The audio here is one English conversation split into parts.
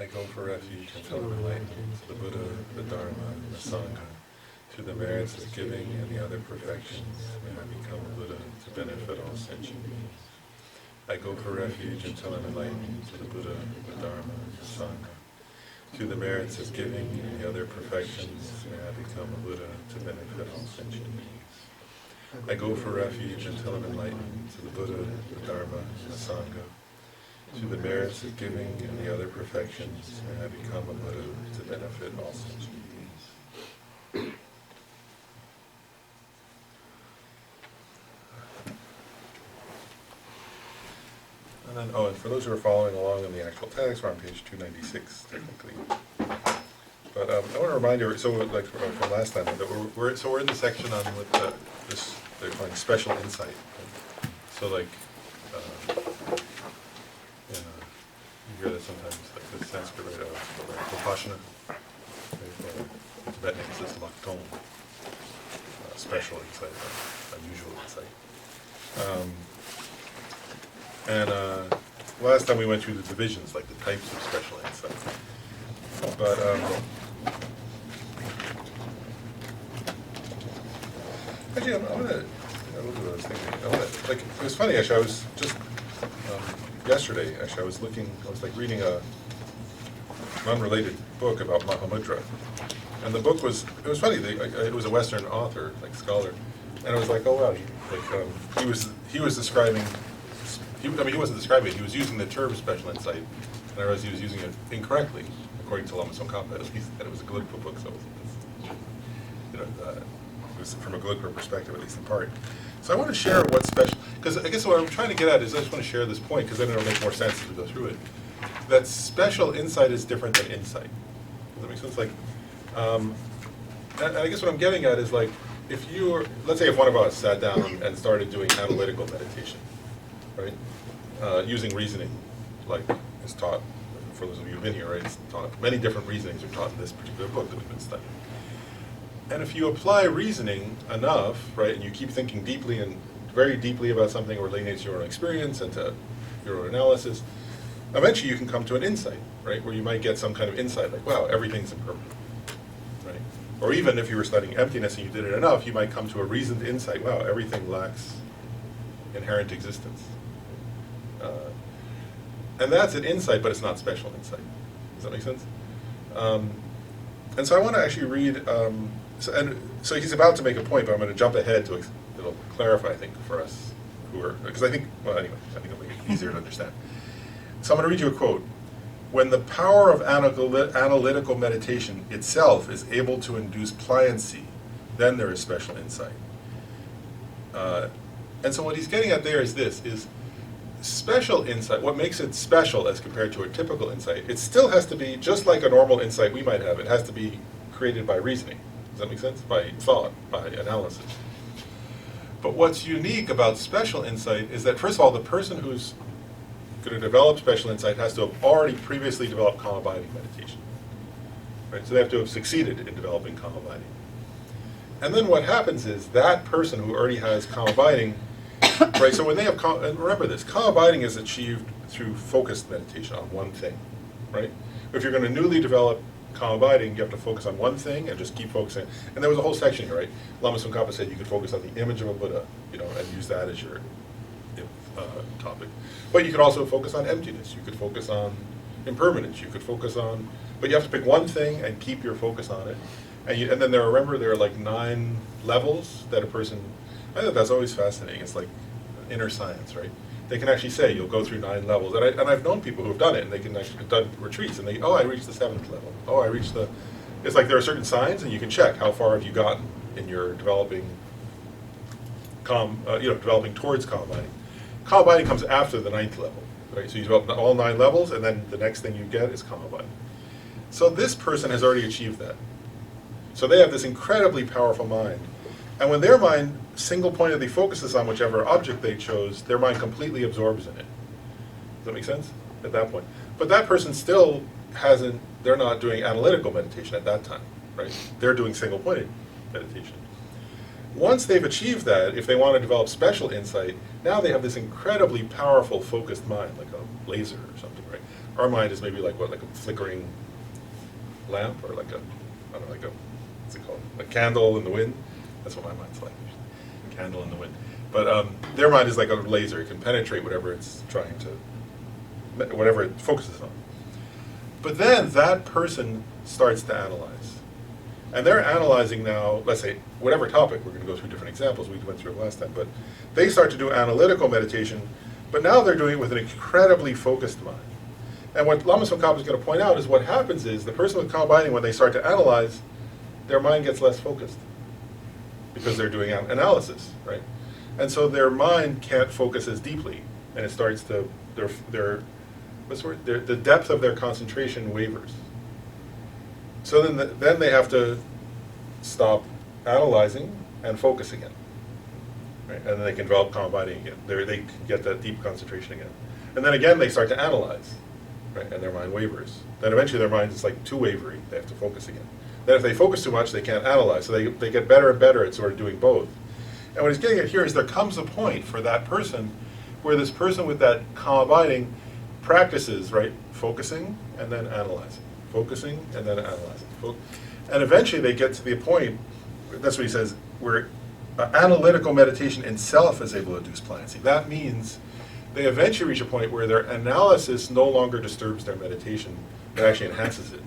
I go for refuge until I'm enlightened to the Buddha, the Dharma, and the Sangha. Through the merits of giving and the other perfections, may I become a Buddha to benefit all sentient beings. I go for refuge until I'm enlightened to the Buddha, the Dharma, and the Sangha. Through the merits of giving and the other perfections, may I become a Buddha to benefit all sentient beings. I go for refuge until I'm enlightened to the Buddha, the Dharma, and the Sangha. Through the merits of giving and the other perfections, may I become a Buddha to benefit all sentient beings. And then, and for those who are following along in the actual text, we're on page 296, technically. But I want to remind you, so like from last time, that we're in the section on what they're calling special insight. Right? So like, you hear that sometimes, like the Sanskrit, Vipassana, Tibetan it says Lakton, special insight, unusual insight. And last time we went through the divisions, like the types of special insight. But actually, I'm gonna. Look at what I was thinking. Like it was funny. Actually, I was just yesterday. Actually, I was reading a unrelated book about Mahamudra, and the book was. It was funny. It was a Western author, like scholar, and it was like, oh wow, he was describing. He wasn't describing it. He was using the term special insight, and I realized he was using it incorrectly, according to Lama Tsongkhapa, at least. And it was a Gelugpa book, so it was from a Gelugpa perspective, at least in part. So I want to share what special, because I guess what I'm trying to get at is I just want to share this point, because then it'll make more sense as we go through it. That special insight is different than insight. Does that make sense? Like, and I guess what I'm getting at is like, let's say if one of us sat down and started doing analytical meditation, right? Using reasoning, like is taught, for those of you who've been here, right? It's taught, many different reasonings are taught in this particular book that we've been studying. And if you apply reasoning enough, right, and you keep thinking deeply and very deeply about something relating to your own experience and to your own analysis, eventually you can come to an insight, right? Where you might get some kind of insight, like, wow, everything's impermanent, right? Or even if you were studying emptiness and you did it enough, you might come to a reasoned insight, wow, everything lacks inherent existence. And that's an insight, but it's not special insight. Does that make sense? And so I want to actually read, so he's about to make a point, but I'm going to jump ahead to, it'll clarify, I think, for us who are, because I think, well, anyway, I think it'll make it easier to understand. So I'm going to read you a quote. When the power of analytical meditation itself is able to induce pliancy, then there is special insight. And so what he's getting at there is this, is special insight, what makes it special as compared to a typical insight, it still has to be, just like a normal insight we might have, it has to be created by reasoning. Does that make sense? By thought, by analysis. But what's unique about special insight is that, first of all, the person who's going to develop special insight has to have already previously developed calm abiding meditation. Right? So they have to have succeeded in developing calm abiding. And then what happens is that person who already has calm abiding, right, so when they have calm, and remember this, calm abiding is achieved through focused meditation on one thing, right? If you're going to newly develop calm abiding, you have to focus on one thing and just keep focusing. And there was a whole section here, right? Lama Tsongkhapa said you could focus on the image of a Buddha, and use that as your topic. But you could also focus on emptiness. You could focus on impermanence. You could focus on, but you have to pick one thing and keep your focus on it. And then there are like 9 levels that a person, I think that's always fascinating. It's like inner science, right? They can actually say, you'll go through 9 levels. And I've known people who have done it, and they can actually have done retreats, and I reached the 7th level. I reached it's like there are certain signs, and you can check how far have you gotten in your developing developing towards calm abiding. Calm abiding comes after the 9th level, right? So you develop all 9 levels, and then the next thing you get is calm abiding. So this person has already achieved that. So they have this incredibly powerful mind. And when their mind single-pointedly focuses on whichever object they chose, their mind completely absorbs in it. Does that make sense? At that point. But that person still they're not doing analytical meditation at that time, right? They're doing single-pointed meditation. Once they've achieved that, if they want to develop special insight, now they have this incredibly powerful focused mind, like a laser or something, right? our mind is maybe like what, like a flickering lamp, or like a, I don't know, like a, what's it called? A candle in the wind. That's what my mind's like. A candle in the wind. But their mind is like a laser. It can penetrate whatever it's trying to, whatever it focuses on. But then that person starts to analyze. And they're analyzing now, let's say, whatever topic. We're going to go through different examples. We went through it last time. But they start to do analytical meditation, but now they're doing it with an incredibly focused mind. And what Lama Tsongkhapa is going to point out is what happens is the person with calm binding, when they start to analyze, their mind gets less focused because they're doing analysis, right? And so their mind can't focus as deeply, and it starts to, the depth of their concentration wavers. So then they have to stop analyzing and focus again, right? And then they can develop calm binding again. They can get that deep concentration again. And then again they start to analyze, right? And their mind wavers. Then eventually their mind is like too wavery. They have to focus again. Then if they focus too much, they can't analyze. So they get better and better at sort of doing both. And what he's getting at here is there comes a point for that person where this person with that calm abiding practices, right, focusing and then analyzing, focusing and then analyzing. And eventually they get to the point, that's what he says, where analytical meditation itself is able to induce pliancy. That means they eventually reach a point where their analysis no longer disturbs their meditation, but actually enhances it.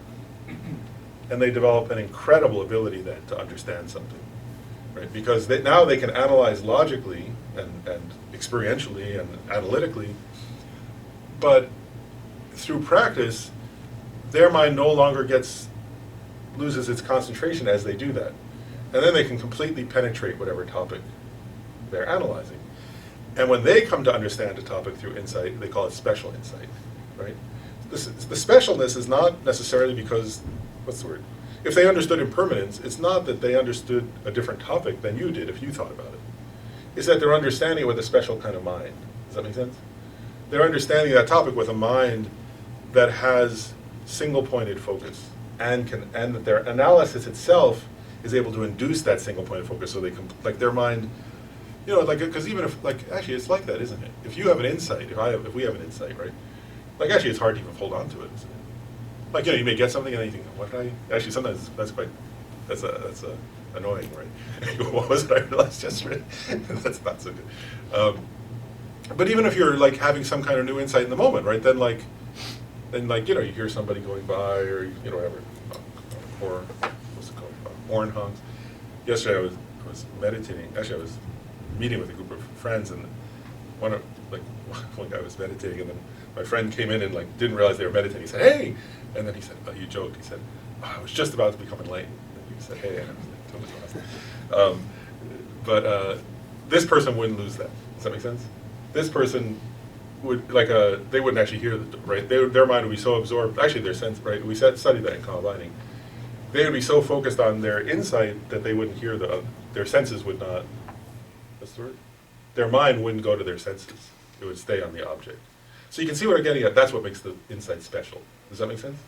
And they develop an incredible ability then to understand something. Right? Because now they can analyze logically and experientially and analytically, but through practice, their mind no longer loses its concentration as they do that. And then they can completely penetrate whatever topic they're analyzing. And when they come to understand a topic through insight, they call it special insight, right? The specialness is not necessarily because, what's the word? If they understood impermanence, it's not that they understood a different topic than you did if you thought about it. It's that they're understanding it with a special kind of mind. Does that make sense? They're understanding that topic with a mind that has single-pointed focus, and that their analysis itself is able to induce that single-pointed focus, so they can, like their mind, you know, like, because even if, like, actually it's like that, isn't it? If you have an insight, if we have an insight, right? Like, actually it's hard to even hold on to it, isn't it? Like, you know, you may get something and then you think, what did I, actually sometimes that's annoying, right? What was it I realized yesterday? That's not so good. But even if you're like having some kind of new insight in the moment, right? Then you know, you hear somebody going by, or you know, whatever, or what's it called, horn honks. Yesterday I was meditating. Actually, I was meeting with a group of friends, and one guy was meditating, and then my friend came in and like didn't realize they were meditating. He said, "Hey," and then he said, "Oh, you joked." He said, "Oh, I was just about to become enlightened." And he said, "Hey," and I was like, totally lost. But this person wouldn't lose that. Does that make sense? This person would, they wouldn't actually hear the, right? Their mind would be so absorbed, actually their sense, right? We studied that in calm abiding. They would be so focused on their insight that they wouldn't hear their senses would not, what's the word? Their mind wouldn't go to their senses. It would stay on the object. So you can see what I'm getting at. That's what makes the insight special. Does that make sense?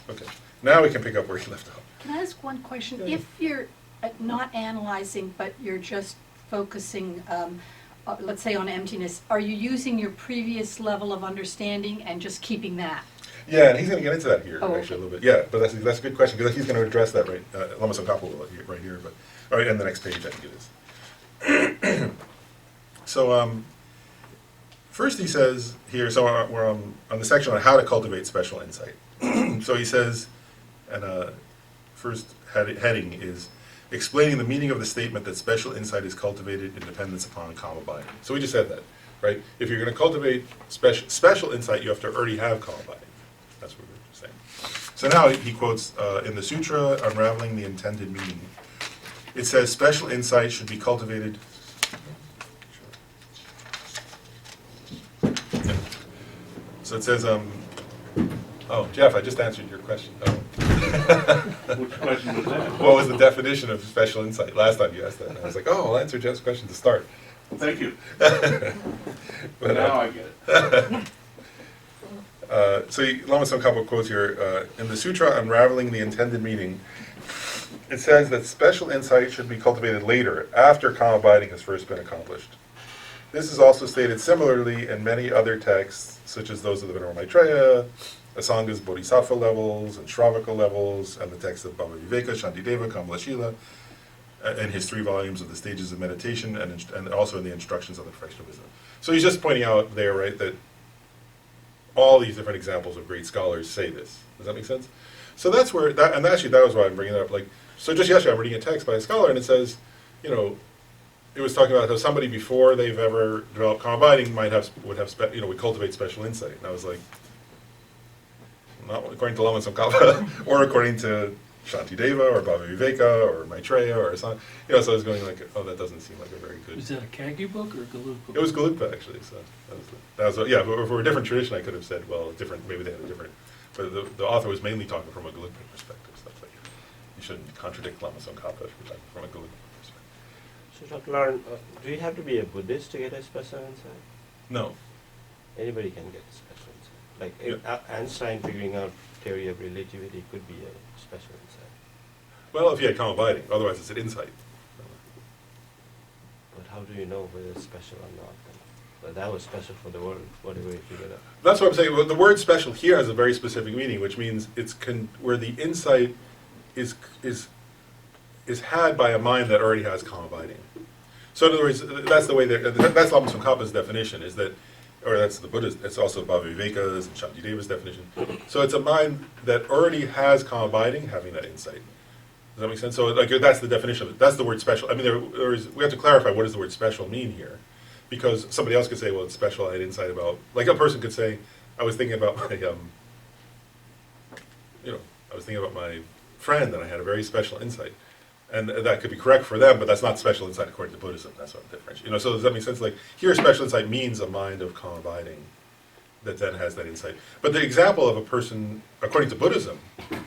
Okay. Now we can pick up where you left off. Can I ask one question? Yeah. If you're not analyzing, but you're just focusing, let's say on emptiness, are you using your previous level of understanding and just keeping that? Yeah, and he's going to get into that here, Oh, actually, okay. a little bit. Yeah, but that's a good question, because he's going to address that, right? Lama Tsongkhapa will right here, but, or in the next page, I think it is. So, first he says here, so we're on the section on how to cultivate special insight. So he says, and first heading is explaining the meaning of the statement that special insight is cultivated in dependence upon calm abiding. So we just said that, right? If you're going to cultivate special insight, you have to already have calm abiding. That's what we're saying. So now he quotes in the Sutra, Unraveling the Intended Meaning. It says, special insight should be cultivated. So it says, oh, Jeff, I just answered your question. Oh. Which question was that? What was the definition of special insight? Last time you asked that, and I was like, oh, I'll answer Jeff's question to start. Thank you. But, Now I get it. So Lama Tsongkhapa quotes here, in the Sutra Unraveling the Intended Meaning, it says that special insight should be cultivated later, after calm abiding has first been accomplished. This is also stated similarly in many other texts, such as those of the Venerable Maitreya, Asanga's bodhisattva levels and Shravaka levels, and the text of Bhava Viveka, Shantideva, Kamalashila, and his 3 volumes of the stages of meditation, and also in the instructions on the perfection of wisdom. So he's just pointing out there, right, that all these different examples of great scholars say this. Does that make sense? So that's where, and actually that was why I'm bringing it up. Like, so just yesterday I'm reading a text by a scholar, and it says, you know, it was talking about how somebody before they've ever developed combining would cultivate special insight. And I was like, not according to Lama Tsongkhapa, or according to Shantideva, or Bhava Viveka, or Maitreya, or Asana. You know, so I was going like, oh, that doesn't seem like a very good. Was that a Kagyu book or a Galuk book? It was Gelugpa, actually. So that was yeah. But if we were a different tradition, I could have said, well, different. Maybe they had a different. But the author was mainly talking from a Gelugpa perspective. So that's like, you shouldn't contradict Lama Tsongkhapa if you're talking from a Gelugpa perspective. So, Dr. Lauren, do you have to be a Buddhist to get a special insight? No. Anybody can get a special insight. Like Yeah. Einstein figuring out theory of relativity could be a special insight. Well, if you had calm abiding, otherwise it's an insight. But how do you know whether it's special or not? But that was special for the world, whatever you figured out. That's what I'm saying. Well, the word "special" here has a very specific meaning, which means it's where the insight is had by a mind that already has calm abiding. So, in other words, that's the way that's Lama Tsongkhapa's definition. Is that, or that's the Buddhist. It's also Bhava Viveka's and Shantideva's definition. So, it's a mind that already has calm abiding, having that insight. Does that make sense? So, like, that's the definition of it. That's the word "special." I mean, we have to clarify what does the word "special" mean here. Because somebody else could say, well, it's special, I had insight about, like a person could say, I was thinking about my, I was thinking about my friend and I had a very special insight. And that could be correct for them, but that's not special insight according to Buddhism. That's what I'm differentiating. So does that make sense? Like, here special insight means a mind of calm abiding that then has that insight. But the example of a person, according to Buddhism,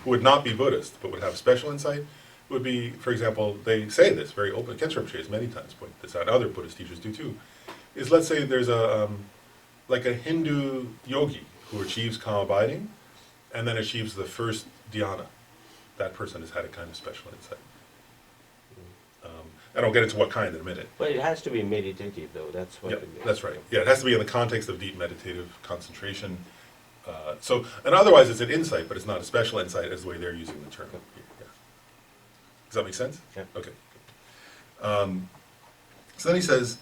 who would not be Buddhist, but would have special insight, would be, for example, they say this very open, Khenpo Rinpoche has many times pointed this out, other Buddhist teachers do too, is let's say there's like a Hindu yogi who achieves calm abiding and then achieves the first dhyana. That person has had a kind of special insight. And I'll get into what kind in a minute. But it has to be meditative, though. That's what. Yeah, it is. that's right. Yeah, it has to be in the context of deep meditative concentration. And otherwise it's an insight, but it's not a special insight as the way they're using the term. Yeah. Does that make sense? Yeah. Okay. So then he says,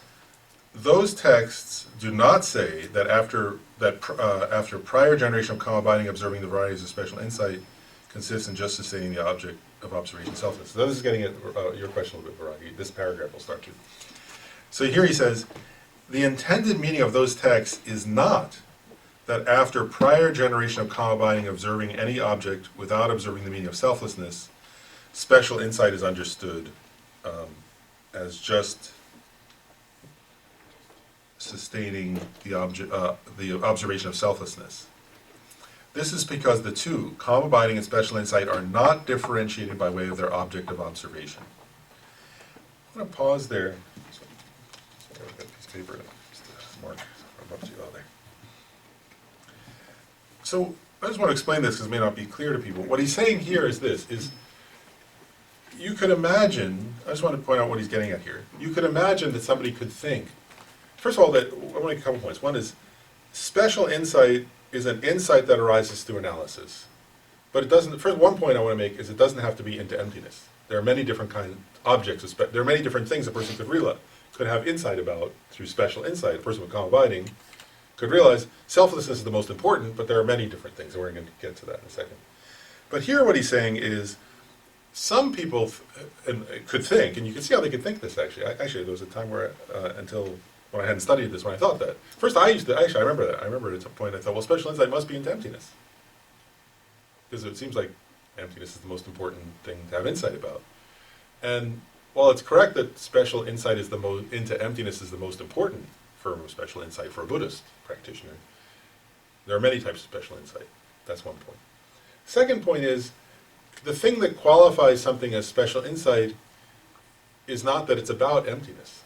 those texts do not say that after prior generation of calm abiding observing the varieties of special insight consists in just sustaining the object of observation selfless. So this is getting at your question a little bit, Viragi. This paragraph will start to. So here he says, the intended meaning of those texts is not that after prior generation of calm abiding observing any object without observing the meaning of selflessness, special insight is understood as just sustaining the observation of selflessness. This is because the two, calm abiding and special insight, are not differentiated by way of their object of observation. I'm going to pause there. Sorry, I've got a piece of paper to just mark. I'm up to you all there. So I just want to explain this because it may not be clear to people. What he's saying here is this, is you could imagine, I just want to point out what he's getting at here. You could imagine that somebody could think, first of all, I want to make a couple points. One is, special insight is an insight that arises through analysis. But it doesn't, first one point I want to make is it doesn't have to be into emptiness. There are many different kinds of objects, there are many different things a person could have insight about through special insight. A person with calm abiding could realize selflessness is the most important, but there are many different things, and we're going to get to that in a second. But here what he's saying is, some people could think, and you can see how they could think this actually. Actually, there was a time where, until when I hadn't studied this, when I thought that. First, I remember that. I remember at some point I thought, well, special insight must be into emptiness. Because it seems like emptiness is the most important thing to have insight about. And while it's correct that special insight is into emptiness is the most important form of special insight for a Buddhist practitioner, there are many types of special insight. That's one point. Second point is, the thing that qualifies something as special insight is not that it's about emptiness.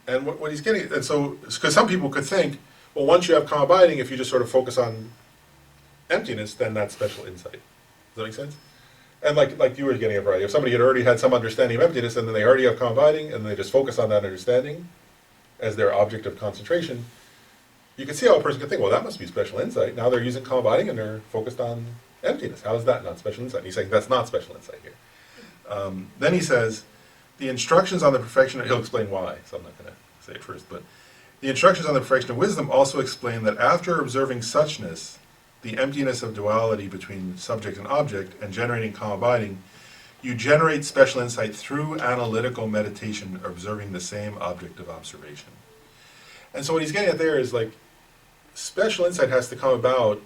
And what he's getting, and so, because some people could think, well, once you have calm abiding, if you just sort of focus on emptiness, then that's special insight. Does that make sense? And like you were getting at, right? If somebody had already had some understanding of emptiness, and then they already have calm abiding, and they just focus on that understanding as their object of concentration, you can see how a person could think, well, that must be special insight. Now they're using calm abiding and they're focused on emptiness. How is that not special insight? And he's saying that's not special insight here. Then he says, the instructions on the perfection, he'll explain why, so I'm not going to say it first, but the instructions on the perfection of wisdom also explain that after observing suchness, the emptiness of duality between subject and object, and generating calm abiding, you generate special insight through analytical meditation, observing the same object of observation. And so what he's getting at there is like, special insight has to come about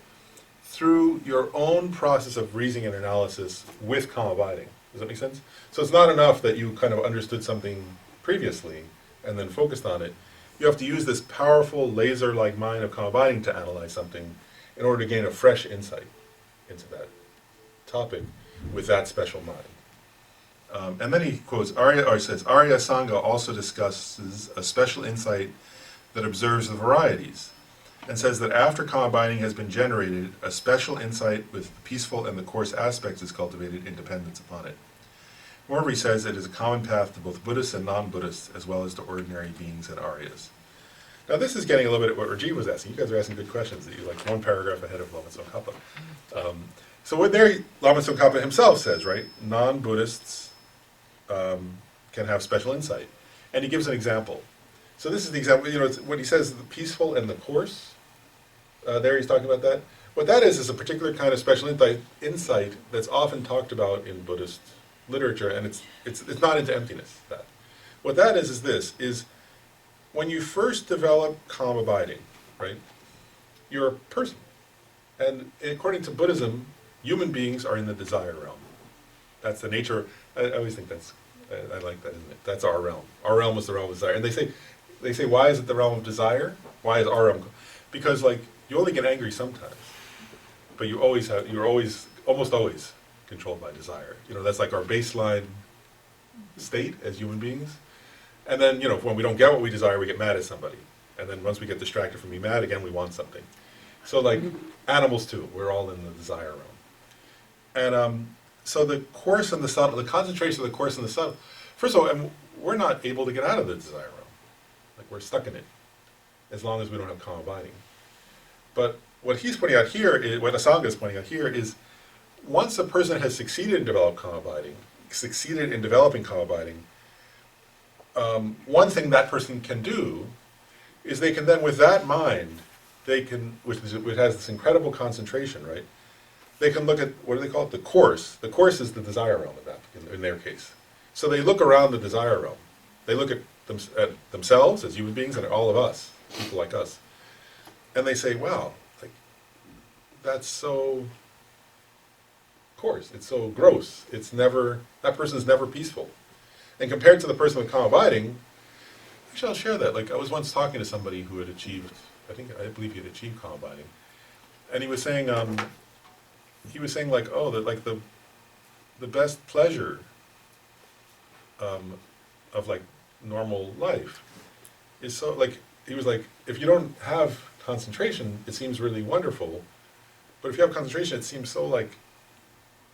through your own process of reasoning and analysis with calm abiding. Does that make sense? So it's not enough that you kind of understood something previously and then focused on it. You have to use this powerful laser-like mind of calm abiding to analyze something in order to gain a fresh insight into that topic with that special mind. And then he quotes, says, Arya Sangha also discusses a special insight that observes the varieties, and says that after calm abiding has been generated, a special insight with the peaceful and the coarse aspects is cultivated in dependence upon it. Moreover, he says it is a common path to both Buddhists and non-Buddhists, as well as to ordinary beings and Aryas. Now this is getting a little bit at what Rajiv was asking. You guys are asking good questions. You're like one paragraph ahead of Lama Tsongkhapa. So what there, Lama Tsongkhapa himself says, right, non-Buddhists can have special insight. And he gives an example. So this is the example, it's, when he says the peaceful and the coarse, there he's talking about that. What that is a particular kind of special insight that's often talked about in Buddhist literature, and it's not into emptiness. That what that is this, is when you first develop calm abiding, right, you're a person. And according to Buddhism, human beings are in the desire realm. That's the nature, I always think that's, I like that, isn't it? That's our realm. Our realm is the realm of desire. And they say, why is it the realm of desire? Why is our realm? Because like, you only get angry sometimes, but you're almost always controlled by desire. That's like our baseline state as human beings. And then, when we don't get what we desire, we get mad at somebody. And then once we get distracted from being mad again, we want something. So like animals too, we're all in the desire realm. And so the coarse and the subtle, the concentration of the coarse and the subtle, first of all, and we're not able to get out of the desire realm. Like we're stuck in it, as long as we don't have calm abiding. But what he's pointing out here, what Asanga is pointing out here, is once a person has succeeded in developing calm abiding, one thing that person can do is they can then, with that mind, which has this incredible concentration, right? They can look at, what do they call it? The course. The course is the desire realm in their case. So they look around the desire realm. They look at themselves as human beings and at all of us, people like us. And they say, wow, like, that's so coarse. It's so gross. That person's never peaceful. And compared to the person with calm abiding, actually I'll share that. Like I was once talking to somebody who had achieved, I believe he had achieved calm abiding. And he was saying like, oh, that like the best pleasure of like normal life is so like, he was like, if you don't have concentration, it seems really wonderful. But if you have concentration, it seems so like,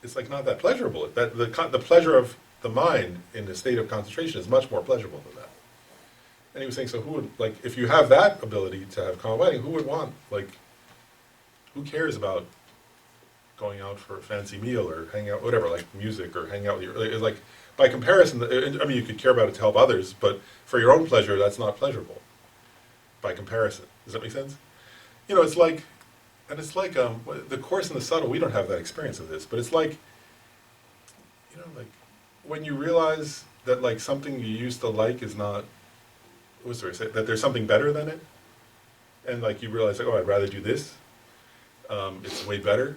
it's like not that pleasurable. That the pleasure of the mind in a state of concentration is much more pleasurable than that. And he was saying, so who would, like, if you have that ability to have calm abiding, who would want, like, who cares about going out for a fancy meal or hanging out, whatever, like music or hanging out with your, like, by comparison, I mean, you could care about it to help others, but for your own pleasure, that's not pleasurable by comparison. Does that make sense? It's like, and it's like, the coarse and the subtle, we don't have that experience of this, but it's like, like, when you realize that, like, something you used to like is not, that there's something better than it, and, like, you realize, like, oh, I'd rather do this, it's way better.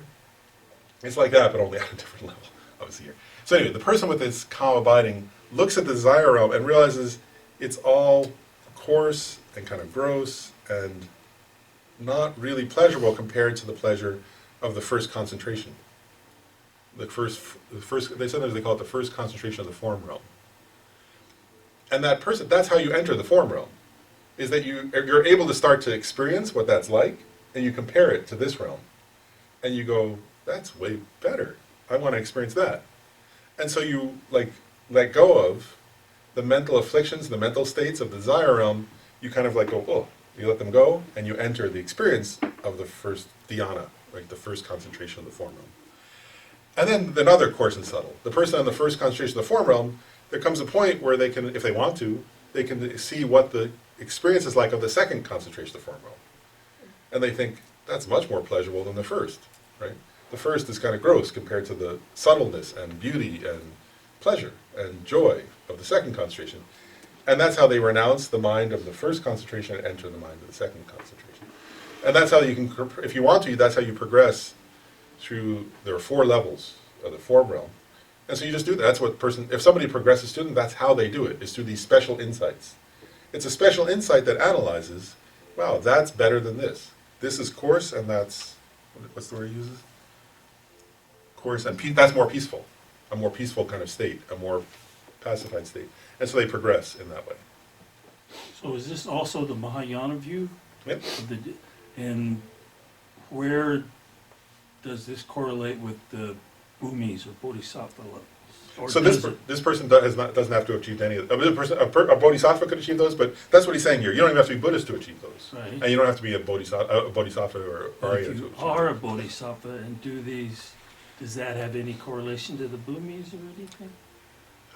It's like that, but only at a different level, obviously here. So anyway, the person with this calm abiding looks at the desire realm and realizes it's all coarse and kind of gross and not really pleasurable compared to the pleasure of the first concentration. The first, sometimes they call it the first concentration of the form realm. And that person, that's how you enter the form realm, is that you're able to start to experience what that's like, and you compare it to this realm. And you go, that's way better. I want to experience that. And so you like let go of the mental afflictions, the mental states of the desire realm. You kind of like go, oh, You let them go, and you enter the experience of the first dhyana, right, the first concentration of the form realm. And then another course in subtle. The person on the first concentration of the form realm, there comes a point where they can, if they want to, they can see what the experience is like of the second concentration of the form realm. And they think, that's much more pleasurable than the first, right? The first is kind of gross compared to the subtleness and beauty and pleasure and joy of the second concentration. And that's how they renounce the mind of the first concentration and enter the mind of the second concentration. And that's how you can, if you want to, that's how you progress through, there are 4 levels of the form realm. And so you just do that. That's what person, if somebody progresses through them, that's how they do it, is through these special insights. It's a special insight that analyzes, wow, that's better than this. This is coarse, and that's, what's the word he uses? Coarse, and that's more peaceful. A more peaceful kind of state, a more pacified state. And so they progress in that way. So is this also the Mahayana view? Yep. And where does this correlate with the Bhumis or Bodhisattva levels? Or So does this person doesn't have to have achieved any of them. A bodhisattva could achieve those, but that's what he's saying here. You don't even have to be Buddhist to achieve those. Right. And you don't have to be a bodhisattva or But Arya if to you achieve are a those. Bodhisattva and do these, does that have any correlation to the Bhumis or anything?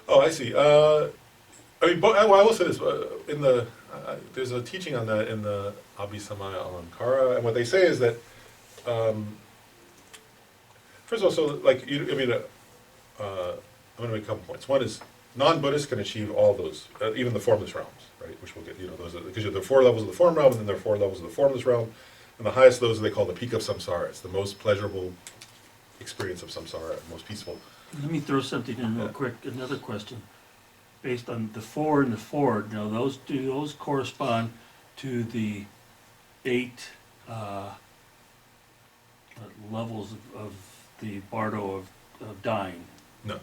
Oh, I see. I mean, I will say this. There's a teaching on that in the Abhisamaya Alankara, and what they say is that, first of all, so like, I'm going to make a couple points. One is, non-Buddhists can achieve all those, even the formless realms, right? Which we'll get, those because you have the 4 levels of the form realm, and then there are 4 levels of the formless realm, and the highest of those they call the peak of samsara. It's the most pleasurable experience of samsara, most peaceful. Let me throw something in real Yeah. quick. Another question. Based on the 4 and the 4, now do those correspond to the 8 levels of the bardo of dying? No.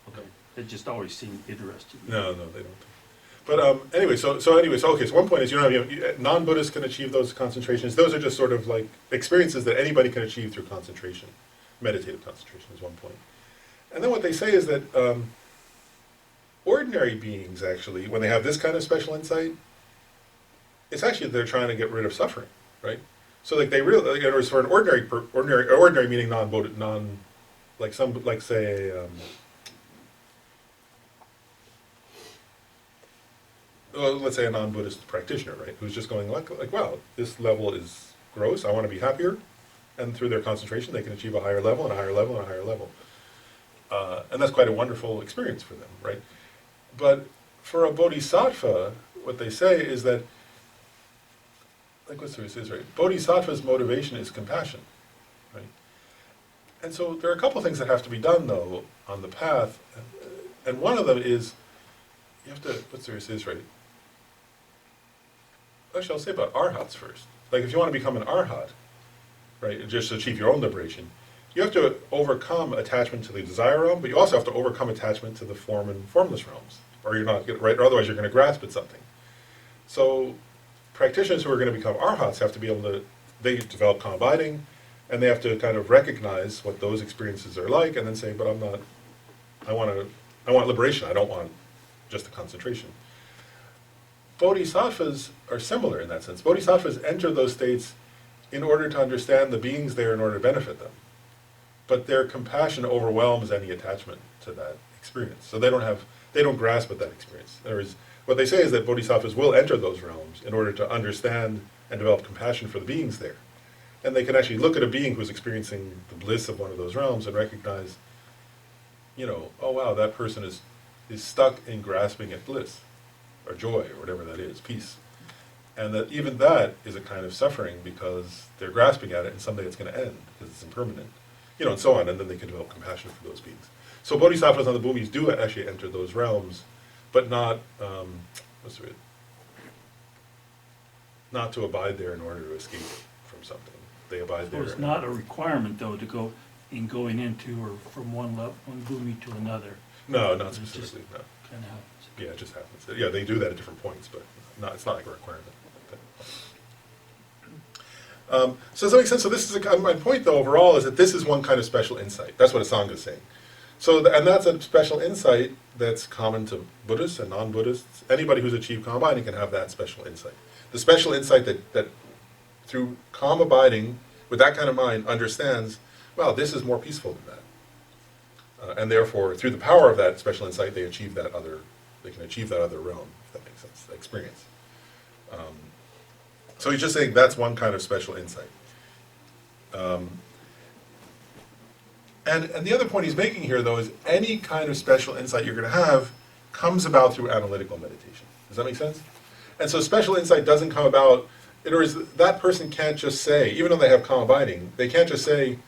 Okay. It just always seemed interesting. No, they don't. But anyway, so one point is, non-Buddhists can achieve those concentrations. Those are just sort of like experiences that anybody can achieve through concentration. Meditative concentration is one point. And then what they say is that ordinary beings, actually, when they have this kind of special insight, it's actually they're trying to get rid of suffering, right? So like they really, in other words, for an ordinary meaning let's say a non-Buddhist practitioner, right, who's just going like, wow, this level is gross, I want to be happier, and through their concentration they can achieve a higher level and a higher level and a higher level. And that's quite a wonderful experience for them, right? But for a bodhisattva, what they say is that, like what Suri says, right, bodhisattva's motivation is compassion, right? And so there are a couple things that have to be done, though, on the path, and one of them is, you have to, what Suri says, right, actually I'll say about arhats first. Like if you want to become an arhat, right, just achieve your own liberation, you have to overcome attachment to the desire realm, but you also have to overcome attachment to the form and formless realms, or you're not right, or otherwise you're going to grasp at something. So practitioners who are going to become arhats have to be able to, they develop calm abiding, and they have to kind of recognize what those experiences are like, and then say, but I'm not, I want liberation, I don't want just the concentration. Bodhisattvas are similar in that sense. Bodhisattvas enter those states in order to understand the beings there, in order to benefit them. But their compassion overwhelms any attachment to that experience. So they don't grasp at that experience. In other words, what they say is that bodhisattvas will enter those realms in order to understand and develop compassion for the beings there. And they can actually look at a being who's experiencing the bliss of one of those realms and recognize, oh wow, that person is stuck in grasping at bliss, or joy, or whatever that is, peace. And that even that is a kind of suffering because they're grasping at it and someday it's going to end because it's impermanent. And so on, and then they can develop compassion for those beings. So bodhisattvas on the bhumis do actually enter those realms, but not, not to abide there in order to escape from something. They abide So there. it's not a requirement, though, to go going into or from one bhumi to another. No, not It just specifically, no. kind of happens. Yeah, it just happens. Yeah, they do that at different points, but it's not like a requirement. So does that make sense? So this is my point, though, overall, is that this is one kind of special insight. That's what Asanga is saying. So, and that's a special insight that's common to Buddhists and non-Buddhists. Anybody who's achieved calm abiding can have that special insight. The special insight that through calm abiding, with that kind of mind, understands, well, this is more peaceful than that. And therefore, through the power of that special insight, they can achieve that other realm, if that makes sense, experience. So he's just saying that's one kind of special insight. And the other point he's making here, though, is any kind of special insight you're going to have comes about through analytical meditation. Does that make sense? And so special insight doesn't come about, in other words, that person can't just say, even though they have calm abiding, they can't just say,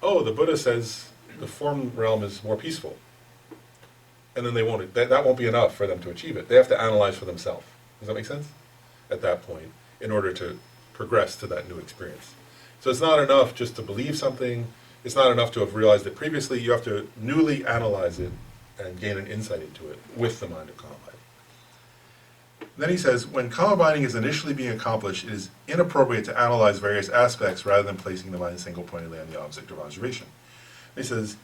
oh, the Buddha says the form realm is more peaceful. And then they won't, that won't be enough for them to achieve it. They have to analyze for themselves. Does that make sense? At that point, in order to progress to that new experience. So it's not enough just to believe something. It's not enough to have realized it previously. You have to newly analyze it and gain an insight into it with the mind of calm abiding. Then he says, when calm abiding is initially being accomplished, it is inappropriate to analyze various aspects rather than placing the mind single-pointedly on the object of observation. He says,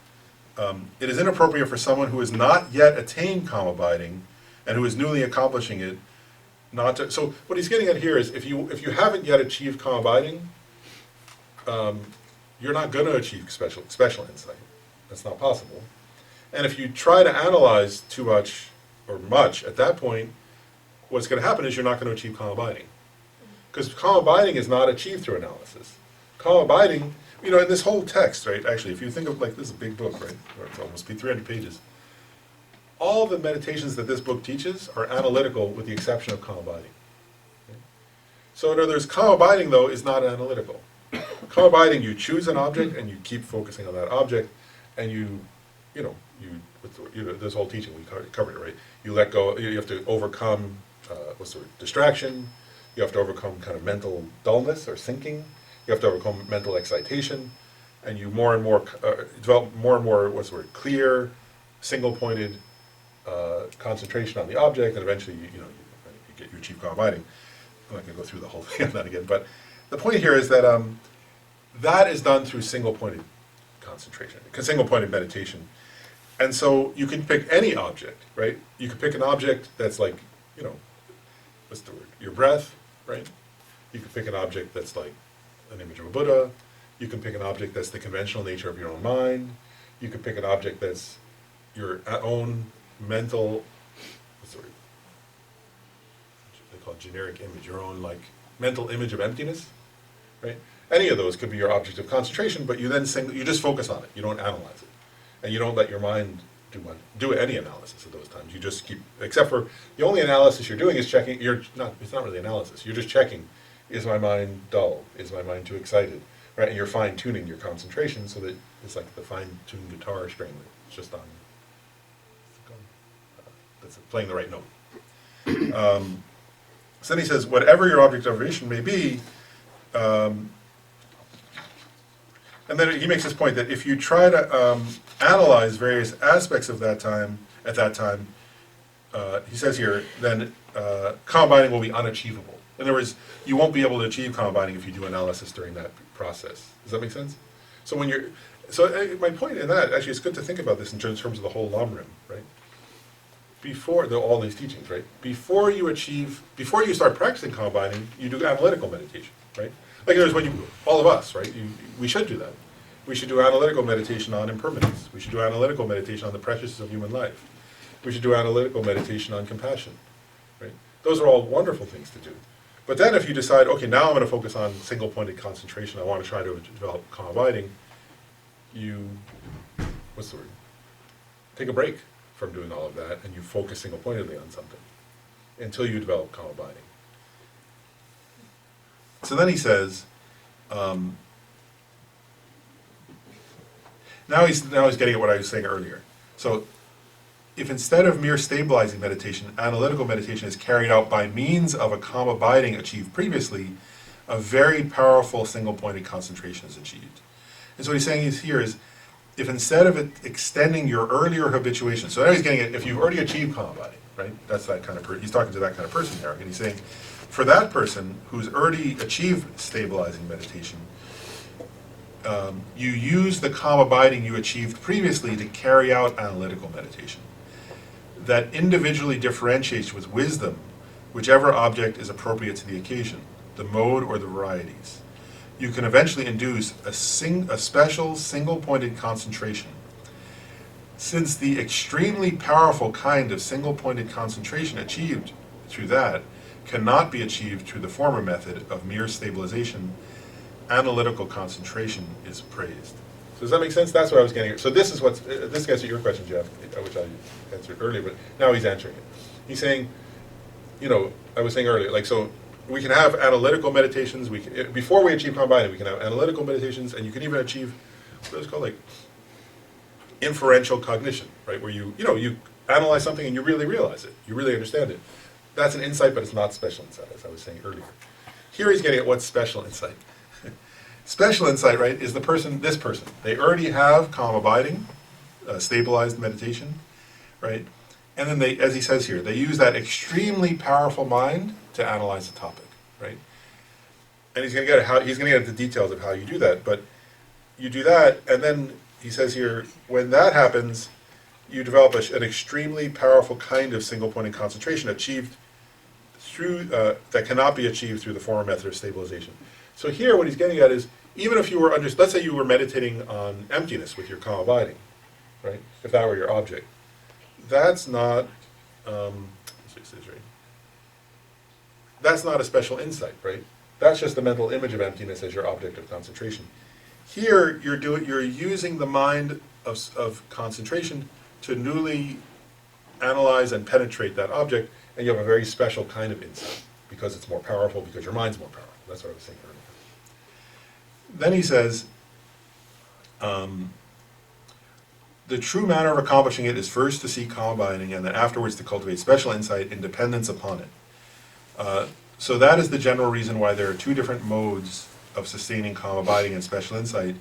it is inappropriate for someone who has not yet attained calm abiding and who is newly accomplishing it not to. So what he's getting at here is if you haven't yet achieved calm abiding, you're not going to achieve special insight. That's not possible. And if you try to analyze too much or much, at that point, what's going to happen is you're not going to achieve calm abiding. Because calm abiding is not achieved through analysis. Calm abiding, in this whole text, right, actually, if you think of, this is a big book, right, or it's almost be 300 pages, all the meditations that this book teaches are analytical with the exception of calm abiding. Okay? So in other words, calm abiding, though, is not analytical. Calm abiding, you choose an object and you keep focusing on that object, and this whole teaching, we covered it, right? You let go, you have to overcome, distraction, you have to overcome kind of mental dullness or sinking, you have to overcome mental excitation, and you more and more develop more and more, clear, single-pointed concentration on the object, and eventually, you achieve calm abiding. I'm not going to go through the whole thing on that again, but the point here is that that is done through single-pointed concentration, single-pointed meditation. And so you can pick any object, right? You can pick an object that's like, what's the word? Your breath, right? You can pick an object that's like an image of a Buddha. You can pick an object that's the conventional nature of your own mind. You can pick an object that's your own mental, what's the word? They call it generic image, your own mental image of emptiness, right? Any of those could be your object of concentration, but you then you just focus on it. You don't analyze it. And you don't let your mind do any analysis at those times. You just keep, except for the only analysis you're doing is checking, it's not really analysis. You're just checking, is my mind dull? Is my mind too excited? Right? And you're fine-tuning your concentration so that it's like the fine-tuned guitar string that's just on, that's playing the right note. So then he says, whatever your object of observation may be, and then he makes this point that if you try to analyze various aspects of that time, he says here, then calm abiding will be unachievable. In other words, you won't be able to achieve calm abiding if you do analysis during that process. Does that make sense? So my point in that, actually, it's good to think about this in terms of the whole Lamrim, right? Before all these teachings, right? Before you start practicing calm abiding, you do analytical meditation, right? Like there's all of us, right? We should do that. We should do analytical meditation on impermanence. We should do analytical meditation on the preciousness of human life. We should do analytical meditation on compassion, right? Those are all wonderful things to do. But then if you decide, okay, now I'm going to focus on single-pointed concentration, I want to try to develop calm abiding, take a break from doing all of that, and you focus single-pointedly on something until you develop calm abiding. So then he says, now he's getting at what I was saying earlier. So if instead of mere stabilizing meditation, analytical meditation is carried out by means of a calm abiding achieved previously, a very powerful single-pointed concentration is achieved. And so what he's saying here is, if instead of extending your earlier habituation, so now he's getting at if you've already achieved calm abiding, right? That's that kind of he's talking to that kind of person here, and he's saying, for that person who's already achieved stabilizing meditation, you use the calm abiding you achieved previously to carry out analytical meditation. That individually differentiates with wisdom whichever object is appropriate to the occasion, the mode or the varieties. You can eventually induce a special single-pointed concentration. Since the extremely powerful kind of single-pointed concentration achieved through that cannot be achieved through the former method of mere stabilization, analytical concentration is praised. So does that make sense? That's what I was getting at. So this is what's, this gets at your question, Jeff, which I answered earlier, but now he's answering it. He's saying, you know, I was saying earlier, like, so we can have analytical meditations, we can, before we achieve combining, we can have analytical meditations, and you can even achieve, what is it called, like, inferential cognition, right, where you analyze something and you really realize it, you really understand it. That's an insight, but it's not special insight, as I was saying earlier. Here he's getting at what's special insight. Special insight, right, is this person. They already have calm abiding, stabilized meditation, right? And then they, as he says here, they use that extremely powerful mind to analyze the topic, right? And he's going to get at the details of how you do that, but you do that, and then he says here, when that happens, you develop an extremely powerful kind of single-pointed concentration achieved through, that cannot be achieved through the former method of stabilization. So here what he's getting at is, even if you were let's say you were meditating on emptiness with your calm abiding, right? If that were your object. That's not, that's not a special insight, right? That's just the mental image of emptiness as your object of concentration. Here you're using the mind of concentration to newly analyze and penetrate that object, and you have a very special kind of insight, because it's more powerful, because your mind's more powerful. That's what I was saying earlier. Then he says, the true manner of accomplishing it is first to seek calm abiding, and then afterwards to cultivate special insight in dependence upon it. So that is the general reason why there are two different modes of sustaining calm abiding and special insight,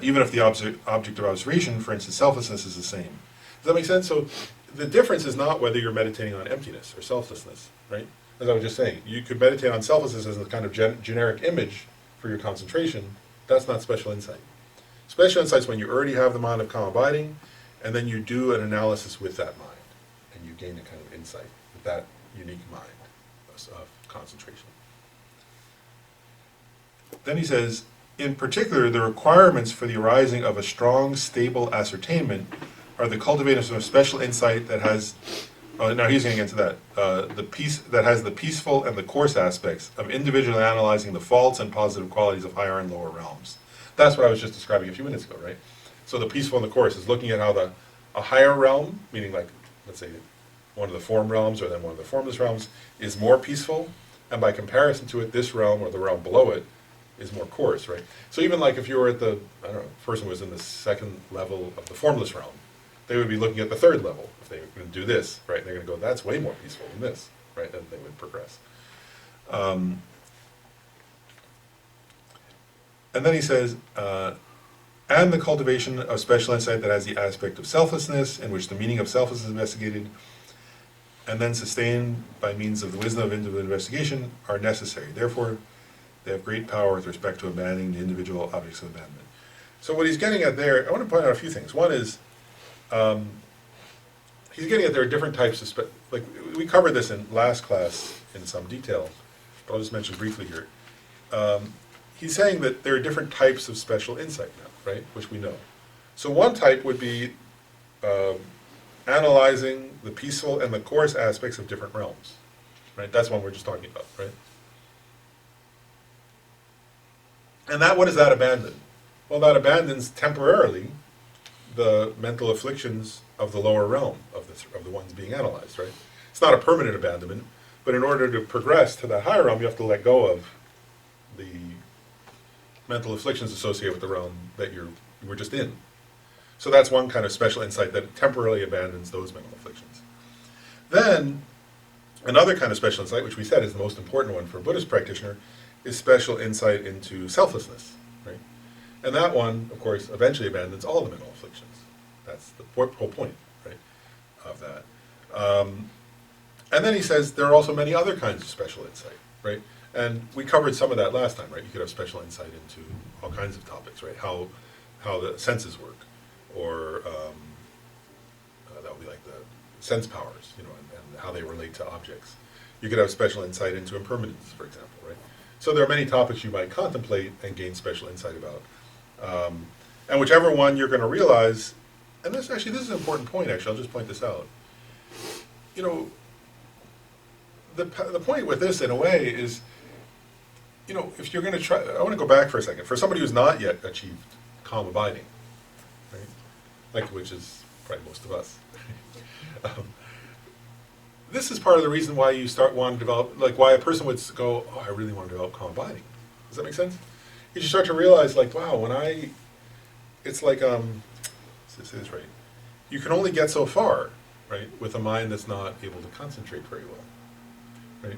even if the object of observation, for instance, selflessness, is the same. Does that make sense? So the difference is not whether you're meditating on emptiness or selflessness, right? As I was just saying, you could meditate on selflessness as a kind of generic image for your concentration. That's not special insight. Special insight is when you already have the mind of calm abiding, and then you do an analysis with that mind, and you gain a kind of insight with that unique mind of concentration. Then he says, in particular, the requirements for the arising of a strong, stable ascertainment are the cultivation of special insight that has, now he's going to get into that, that has the peaceful and the coarse aspects of individually analyzing the faults and positive qualities of higher and lower realms. That's what I was just describing a few minutes ago, right? So the peaceful and the coarse is looking at how a higher realm, meaning like, let's say, one of the form realms or then one of the formless realms, is more peaceful, and by comparison to it, this realm or the realm below it is more coarse, right? So even like if you were at the, I don't know, person was in the second level of the formless realm, they would be looking at the third level. If they were going to do this, right, they're going to go, that's way more peaceful than this, right, and they would progress. And then he says, and the cultivation of special insight that has the aspect of selflessness, in which the meaning of selflessness is investigated, and then sustained by means of the wisdom of individual investigation, are necessary. Therefore, they have great power with respect to abandoning the individual objects of abandonment. So what he's getting at there, I want to point out a few things. One is, he's getting at there are different types of, like we covered this in last class in some detail, but I'll just mention briefly here. He's saying that there are different types of special insight now, right, which we know. So one type would be analyzing the peaceful and the coarse aspects of different realms, right? That's one we're just talking about, right? And that, what does that abandon? Well, that abandons temporarily the mental afflictions of the lower realm, of the ones being analyzed, right? It's not a permanent abandonment, but in order to progress to that higher realm, you have to let go of the mental afflictions associated with the realm that you were just in. So that's one kind of special insight that temporarily abandons those mental afflictions. Then, another kind of special insight, which we said is the most important one for a Buddhist practitioner, is special insight into selflessness, right? And that one, of course, eventually abandons all the mental afflictions. That's the whole point, right, of that. And then he says there are also many other kinds of special insight, right? And we covered some of that last time, right? You could have special insight into all kinds of topics, right? How the senses work, or that would be like the sense powers, you know, and how they relate to objects. You could have special insight into impermanence, for example, right? So there are many topics you might contemplate and gain special insight about. And whichever one you're going to realize, and this is an important point, actually, I'll just point this out. You know, the point with this, in a way, is, you know, if you're going to try, I want to go back for a second. For somebody who's not yet achieved calm abiding, right? Like, which is probably most of us. This is part of the reason why you want to develop, like why a person would go, oh, I really want to develop calm abiding. Does that make sense? You start to realize, like, wow, it's like, let's say this right, you can only get so far, right, with a mind that's not able to concentrate very well, right?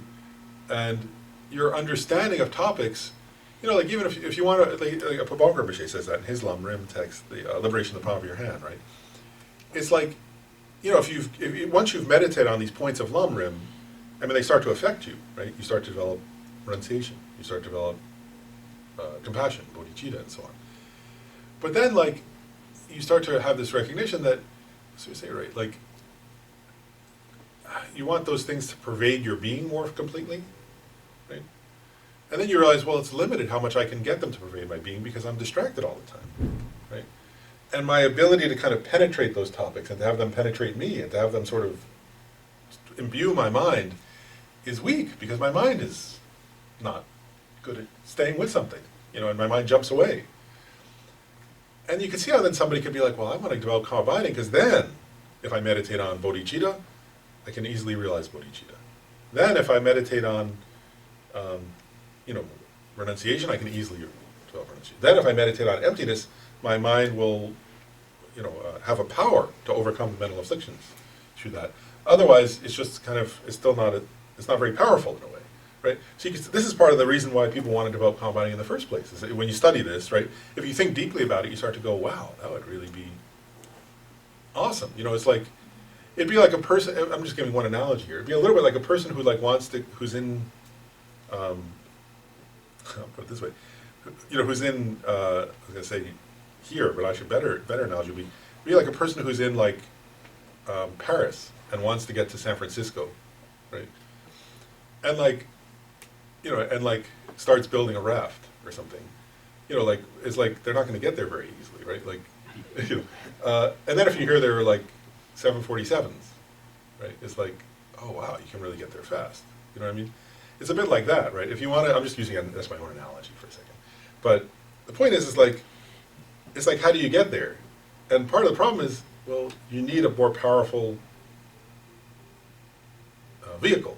And your understanding of topics, you know, like even if you want to, like Paul Rinpoche says that in his Lam Rim text, the Liberation of the Palm of Your Hand, right? It's like, you know, once you've meditated on these points of Lam Rim, I mean, they start to affect you, right? You start to develop renunciation, you start to develop compassion, bodhicitta, and so on. But then, like, you start to have this recognition that, so you say, right, like, you want those things to pervade your being more completely, right? And then you realize, well, it's limited how much I can get them to pervade my being because I'm distracted all the time, right? And my ability to kind of penetrate those topics and to have them penetrate me and to have them sort of imbue my mind is weak because my mind is not good at staying with something, you know, and my mind jumps away. And you can see how then somebody could be like, well, I want to develop calm abiding because then if I meditate on bodhicitta, I can easily realize bodhicitta. Then if I meditate on, you know, renunciation, I can easily develop renunciation. Then if I meditate on emptiness, my mind will, you know, have a power to overcome mental afflictions through that. Otherwise, it's just kind of, it's not very powerful in a way, right? So this is part of the reason why people want to develop calm abiding in the first place. Is that when you study this, right, if you think deeply about it, you start to go, wow, that would really be awesome. You know, it's like, it'd be like a person, I'm just giving one analogy here, it'd be a little bit like a person who like who's in, I'll put it this way, you know, who's in, I was going to say here, but actually better analogy would be like a person who's in like Paris and wants to get to San Francisco, right? And like, you know, and like starts building a raft or something, you know, like, it's like they're not going to get there very easily, right? Like, you know, and then if you hear there are like 747s, right? It's like, oh wow, you can really get there fast. You know what I mean? It's a bit like that, right? If you want to, I'm just using that's my own analogy for a second. But the point is like, it's like, how do you get there? And part of the problem is, well, you need a more powerful vehicle,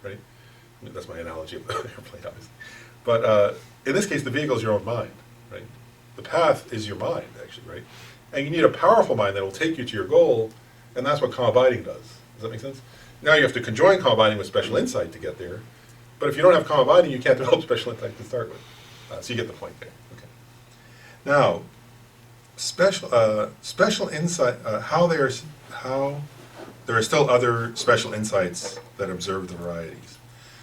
right? I mean, that's my analogy of the airplane, obviously. But in this case, the vehicle is your own mind, right? The path is your mind, actually, right? And you need a powerful mind that will take you to your goal, and that's what calm abiding does. Does that make sense? Now you have to conjoin calm abiding with special insight to get there. But if you don't have calm abiding, you can't develop special insight to start with. So you get the point there. Okay. Now, special insight. How there are still other special insights that observe the varieties.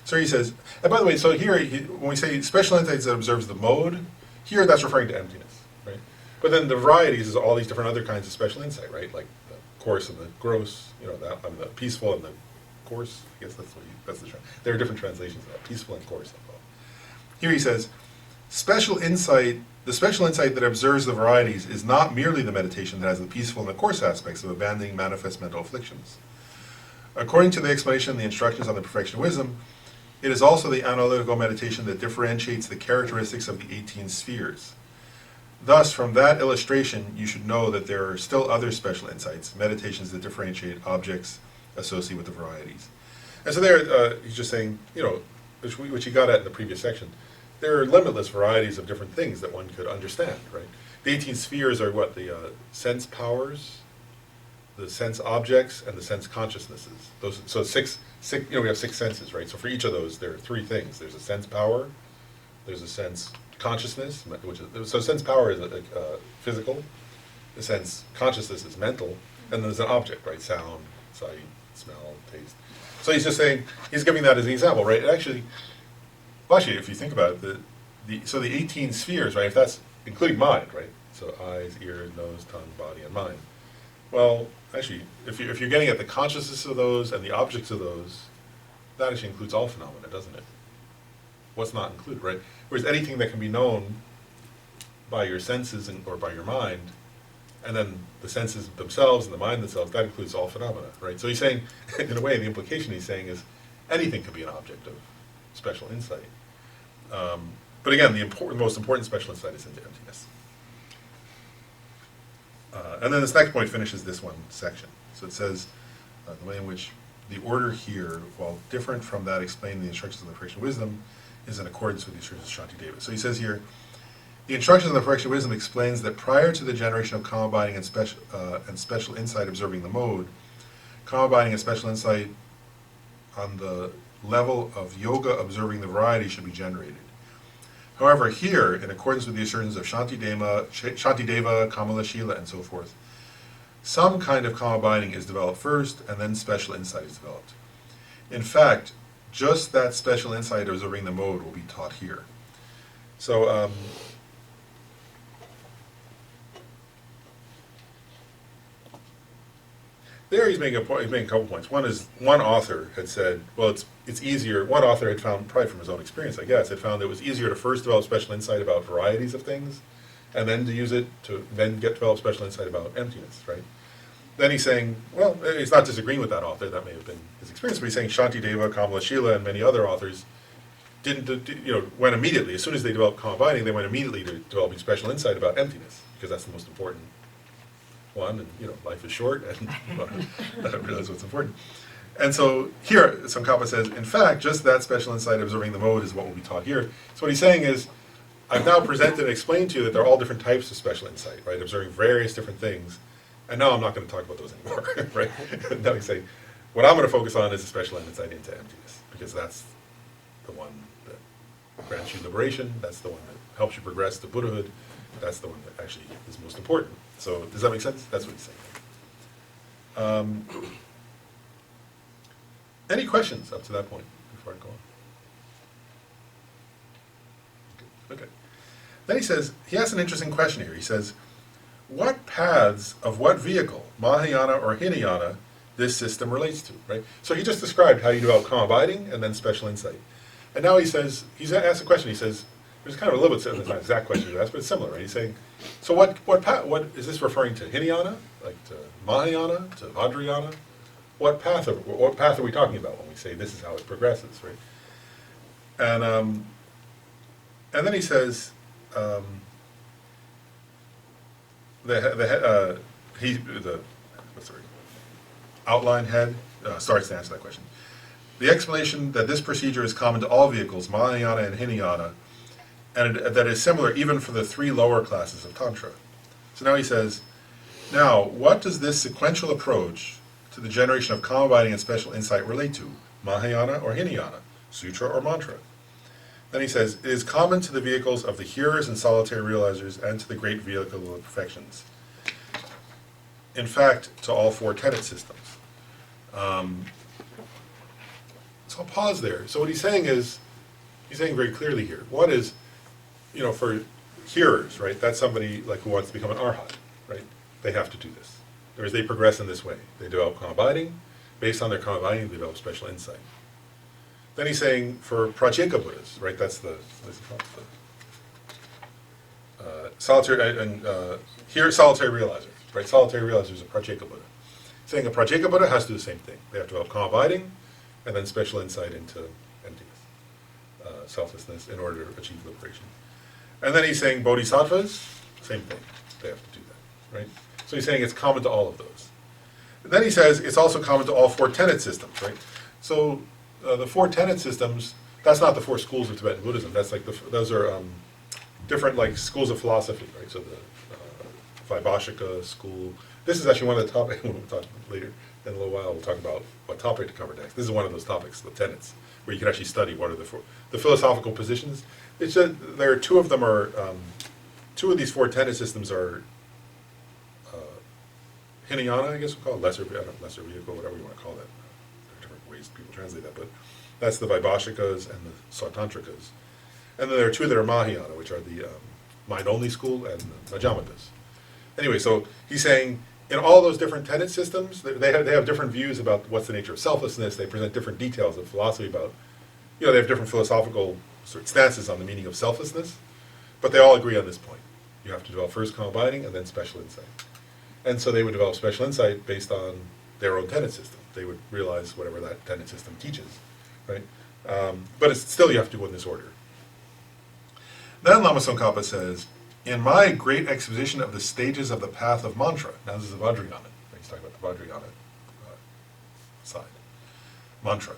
So he says, and by the way, so here when we say special insights that observes the mode, here that's referring to emptiness, right? But then the varieties is all these different other kinds of special insight, right? Like the coarse and the gross, you know, the peaceful and the coarse. I guess there are different translations of that, peaceful and coarse. Here he says, the special insight that observes the varieties is not merely the meditation that has the peaceful and the coarse aspects of abandoning manifest mental afflictions. According to the explanation in the instructions on the perfection of wisdom, it is also the analytical meditation that differentiates the characteristics of the 18 spheres. Thus, from that illustration, you should know that there are still other special insights, meditations that differentiate objects associated with the varieties. And so there, he's just saying, you know, which he got at in the previous section, there are limitless varieties of different things that one could understand, right? The 18 spheres are what? The sense powers, the sense objects, and the sense consciousnesses. So six, you know, we have 6 senses, right? So for each of those, there are 3 things. There's a sense power, there's a sense consciousness, so sense power is physical, the sense consciousness is mental, and then there's an object, right? Sound, sight, smell, taste. So he's just saying, he's giving that as an example, right? Actually, Well, actually, if you think about it, so the 18 spheres, right, if that's including mind, right? So eyes, ears, nose, tongue, body, and mind. Well, actually, if you're getting at the consciousness of those and the objects of those, that actually includes all phenomena, doesn't it? What's not included, right? Whereas anything that can be known by your senses or by your mind, and then the senses themselves and the mind themselves, that includes all phenomena, right? So he's saying, in a way, the implication he's saying is anything can be an object of special insight. But again, the most important special insight is into emptiness. And then this next point finishes this one section. So it says, the way in which the order here, while different from that explained in the instructions of the perfection of wisdom, is in accordance with the instructions of Shantideva. So he says here, the instructions of the perfection of wisdom explains that prior to the generation of calm abiding and special insight observing the mode, calm abiding and special insight on the level of yoga observing the variety should be generated. However, here, in accordance with the assertions of Shantideva, Kamalashila, and so forth, some kind of calm abiding is developed first, and then special insight is developed. In fact, just that special insight observing the mode will be taught here. So, there he's making a couple points. One author had said, well, it's easier. One author had found, probably from his own experience, I guess, had found it was easier to first develop special insight about varieties of things, and then to use it to then develop special insight about emptiness, right? Then he's saying, well, he's not disagreeing with that author. That may have been his experience, but he's saying Shantideva, Kamalashila, and many other authors went immediately. As soon as they developed calm abiding, they went immediately to developing special insight about emptiness, because that's the most important one, and life is short, and I realize what's important. And so here, Tsongkhapa says, in fact, just that special insight observing the mode is what will be taught here. So what he's saying is, I've now presented and explained to you that there are all different types of special insight, right? Observing various different things, and now I'm not going to talk about those anymore, right? Now he's saying, what I'm going to focus on is the special insight into emptiness, because that's the one that grants you liberation, that's the one that helps you progress to Buddhahood, that's the one that actually is most important. So does that make sense? That's what he's saying. Any questions up to that point before I go on? Okay. Then he asks an interesting question here. He says, what paths of what vehicle, Mahayana or Hinayana, this system relates to, right? So he just described how you develop calm abiding and then special insight. And now he's asked a question. He says, there's kind of a little bit, it's not exact question you asked, but it's similar, right? He's saying, so what is this referring to? Hinayana, like to Mahayana, to Vajrayana? What path are we talking about when we say this is how it progresses, right? And then he says, the outline head starts to answer that question. The explanation that this procedure is common to all vehicles, Mahayana and Hinayana, and that is similar even for the three lower classes of Tantra. So now he says, now, what does this sequential approach to the generation of calm abiding and special insight relate to, Mahayana or Hinayana, sutra or mantra? Then he says, it is common to the vehicles of the hearers and solitary realizers and to the great vehicle of the perfections. In fact, to all four tenet systems. So I'll pause there. So what he's saying is, he's saying very clearly here, one is, for hearers, right, that's somebody like who wants to become an arhat, right? They have to do this. Whereas they progress in this way. They develop calm abiding. Based on their calm abiding, they develop special insight. Then he's saying for Pratyeka Buddhas, right, that's solitary, and here solitary realizers, right? Solitary realizers are Pratyeka Buddha. Saying a Pratyeka Buddha has to do the same thing. They have to develop calm abiding, and then special insight into emptiness, selflessness, in order to achieve liberation. And then he's saying bodhisattvas, same thing. They have to do that, right? So he's saying it's common to all of those. And then he says it's also common to all four tenet systems, right? So the four tenet systems, that's not the four schools of Tibetan Buddhism. That's like those are different like schools of philosophy, right? So the Vaibhashika school. This is actually one of the topics we'll talk later in a little while. We'll talk about what topic to cover next. This is one of those topics, the tenets, where you can actually study what are the philosophical positions. It's just, there are two of them are two of these four tenet systems are Hinayana, I guess we'll call it, lesser vehicle, whatever you want to call that. There are different ways people translate that, but that's the Vaibhashikas and the Sautantrikas. And then there are two that are Mahayana, which are the mind-only school and the Majjhimikas. Anyway, so he's saying in all those different tenet systems, they have different views about what's the nature of selflessness. They present different details of philosophy about, they have different philosophical sort of stances on the meaning of selflessness, but they all agree on this point. You have to develop first calm abiding and then special insight. And so they would develop special insight based on their own tenet system. They would realize whatever that tenet system teaches, right? But it's still, you have to go in this order. Then Lama Tsongkhapa says, in my great exposition of the stages of the path of mantra, now this is the Vajrayana, he's talking about the Vajrayana side, mantra.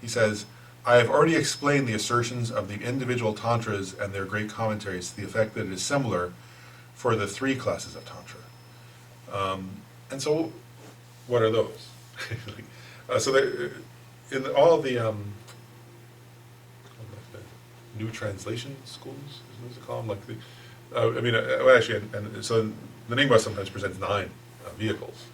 He says, I have already explained the assertions of the individual tantras and their great commentaries to the effect that it is similar for the three classes of tantra. And so, what are those? So in all the new translation schools, what is it called? Like actually, and so the Nyingma sometimes presents 9 vehicles.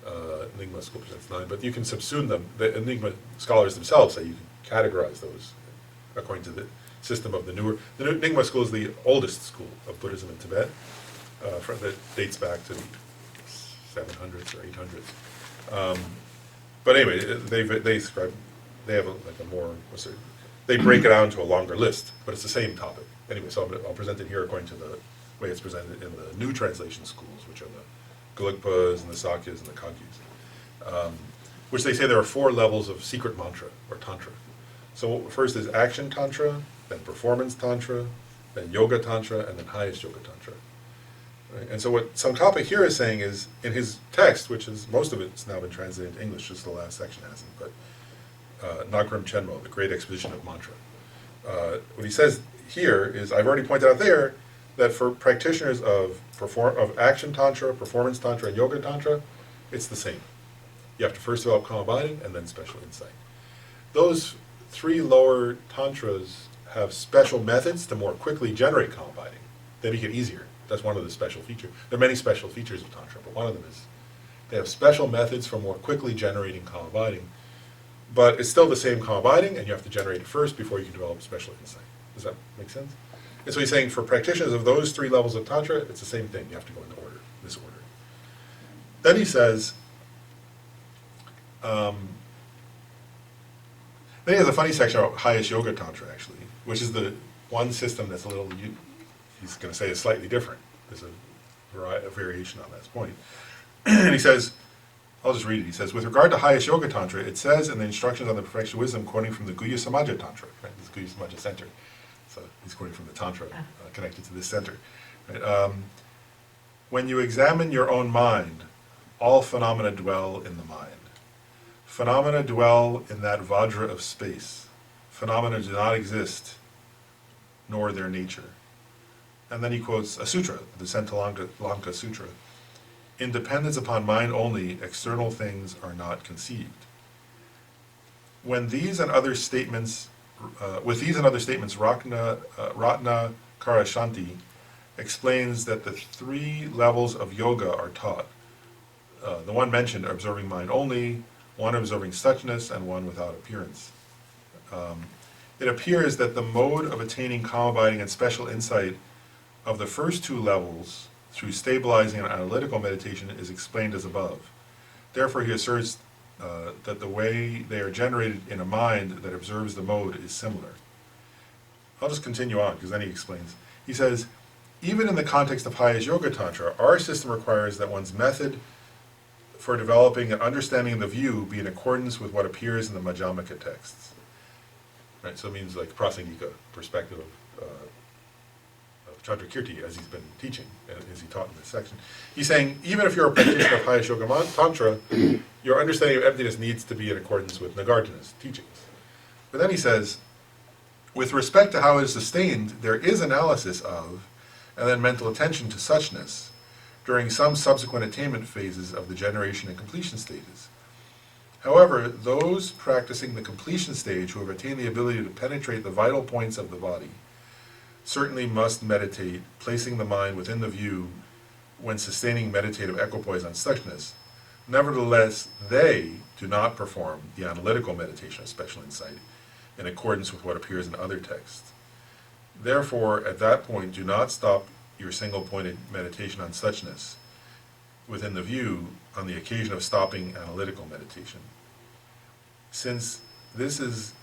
Nyingma school presents 9, but you can subsume them. The Nyingma scholars themselves say you can categorize those according to the system of the newer. The Nyingma school is the oldest school of Buddhism in Tibet, that dates back to the 700s or 800s. But anyway, they have a more, they break it down to a longer list, but it's the same topic. Anyway, so I'll present it here according to the way it's presented in the new translation schools, which are the Gelugpas and the Sakyas and the Kagyas, which they say there are 4 levels of secret mantra, or tantra. So first is action tantra, then performance tantra, then yoga tantra, and then highest yoga tantra. Right? And so what Tsongkhapa here is saying is, in his text, which is, most of it's now been translated into English, just the last section hasn't, but Nagram Chenmo, the Great Exposition of Mantra. What he says here is, I've already pointed out there, that for practitioners of action tantra, performance tantra, and yoga tantra, it's the same. You have to first develop calm abiding and then special insight. Those 3 lower tantras have special methods to more quickly generate calm abiding. They make it easier. That's one of the special features. There are many special features of tantra, but one of them is they have special methods for more quickly generating calm abiding. But it's still the same calm abiding, and you have to generate it first before you can develop special insight. Does that make sense? And so he's saying for practitioners of those 3 levels of tantra, it's the same thing. You have to go in this order. Then he says, then he has a funny section about highest yoga tantra, actually, which is the one system that's a little, he's going to say is slightly different. There's a variation on that point. And he says, I'll just read it. He says, with regard to highest yoga tantra, it says in the instructions on the perfection of wisdom, quoting from the Guhya Samaja Tantra, right? This Guhya Samaja Center. So he's quoting from the Tantra connected to this center. Right? When you examine your own mind, all phenomena dwell in the mind. Phenomena dwell in that vajra of space. Phenomena do not exist, nor their nature. And then he quotes a sutra, the Sentalanka Sutra. In dependence upon mind only, external things are not conceived. With these and other statements, Ratna Karashanti explains that the 3 levels of yoga are taught. The one mentioned, observing mind only, one observing suchness, and one without appearance. It appears that the mode of attaining calm abiding and special insight of the first 2 levels through stabilizing and analytical meditation is explained as above. Therefore, he asserts that the way they are generated in a mind that observes the mode is similar. I'll just continue on, because then he explains. He says, even in the context of highest yoga tantra, our system requires that one's method for developing an understanding of the view be in accordance with what appears in the Majjhimaka texts. Right, so it means like prasangika, perspective of Chandrakirti, as he's been teaching, as he taught in this section. He's saying, even if you're a practitioner of highest yoga tantra, your understanding of emptiness needs to be in accordance with Nagarjuna's teachings. But then he says, with respect to how it is sustained, there is analysis of, and then mental attention to suchness, during some subsequent attainment phases of the generation and completion stages. However, those practicing the completion stage who have attained the ability to penetrate the vital points of the body certainly must meditate, placing the mind within the view when sustaining meditative equipoise on suchness, Nevertheless, they do not perform the analytical meditation of special insight in accordance with what appears in other texts. Therefore, at that point, do not stop your single-pointed meditation on suchness within the view on the occasion of stopping analytical meditation. Since this is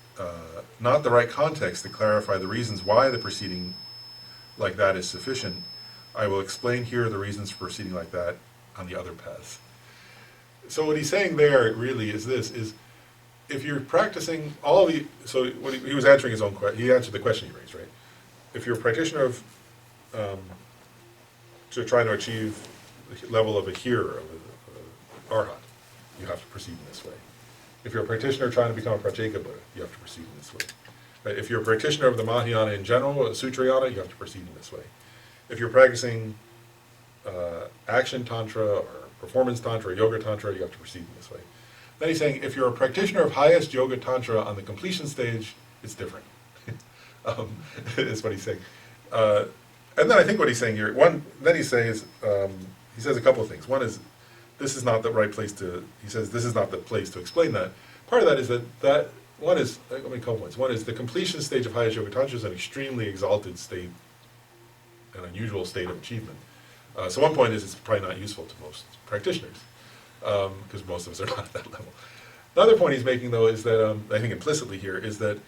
not the right context to clarify the reasons why the proceeding like that is sufficient, I will explain here the reasons for proceeding like that on the other paths. So what he's saying there really is this, is if you're practicing all the, so what he was answering his own question, he answered the question he raised, right? If you're a practitioner of, to trying to achieve the level of a hearer, of a arhat, you have to proceed in this way. If you're a practitioner trying to become a Pratyeka Buddha, you have to proceed in this way. Right? If you're a practitioner of the Mahayana in general, a Sutrayana, you have to proceed in this way. If you're practicing action tantra or performance tantra or yoga tantra, you have to proceed in this way. Then he's saying if you're a practitioner of highest yoga tantra on the completion stage, it's different. Is what he's saying. And then I think what he's saying here, then he says a couple of things. One is, this is not the right place to, he says this is not the place to explain that. Part of that is that one is, let me couple points. One is the completion stage of highest yoga tantra is an extremely exalted state, an unusual state of achievement. So one point is it's probably not useful to most practitioners, because most of us are not at that level. The other point he's making, though, is that, I think implicitly here, is that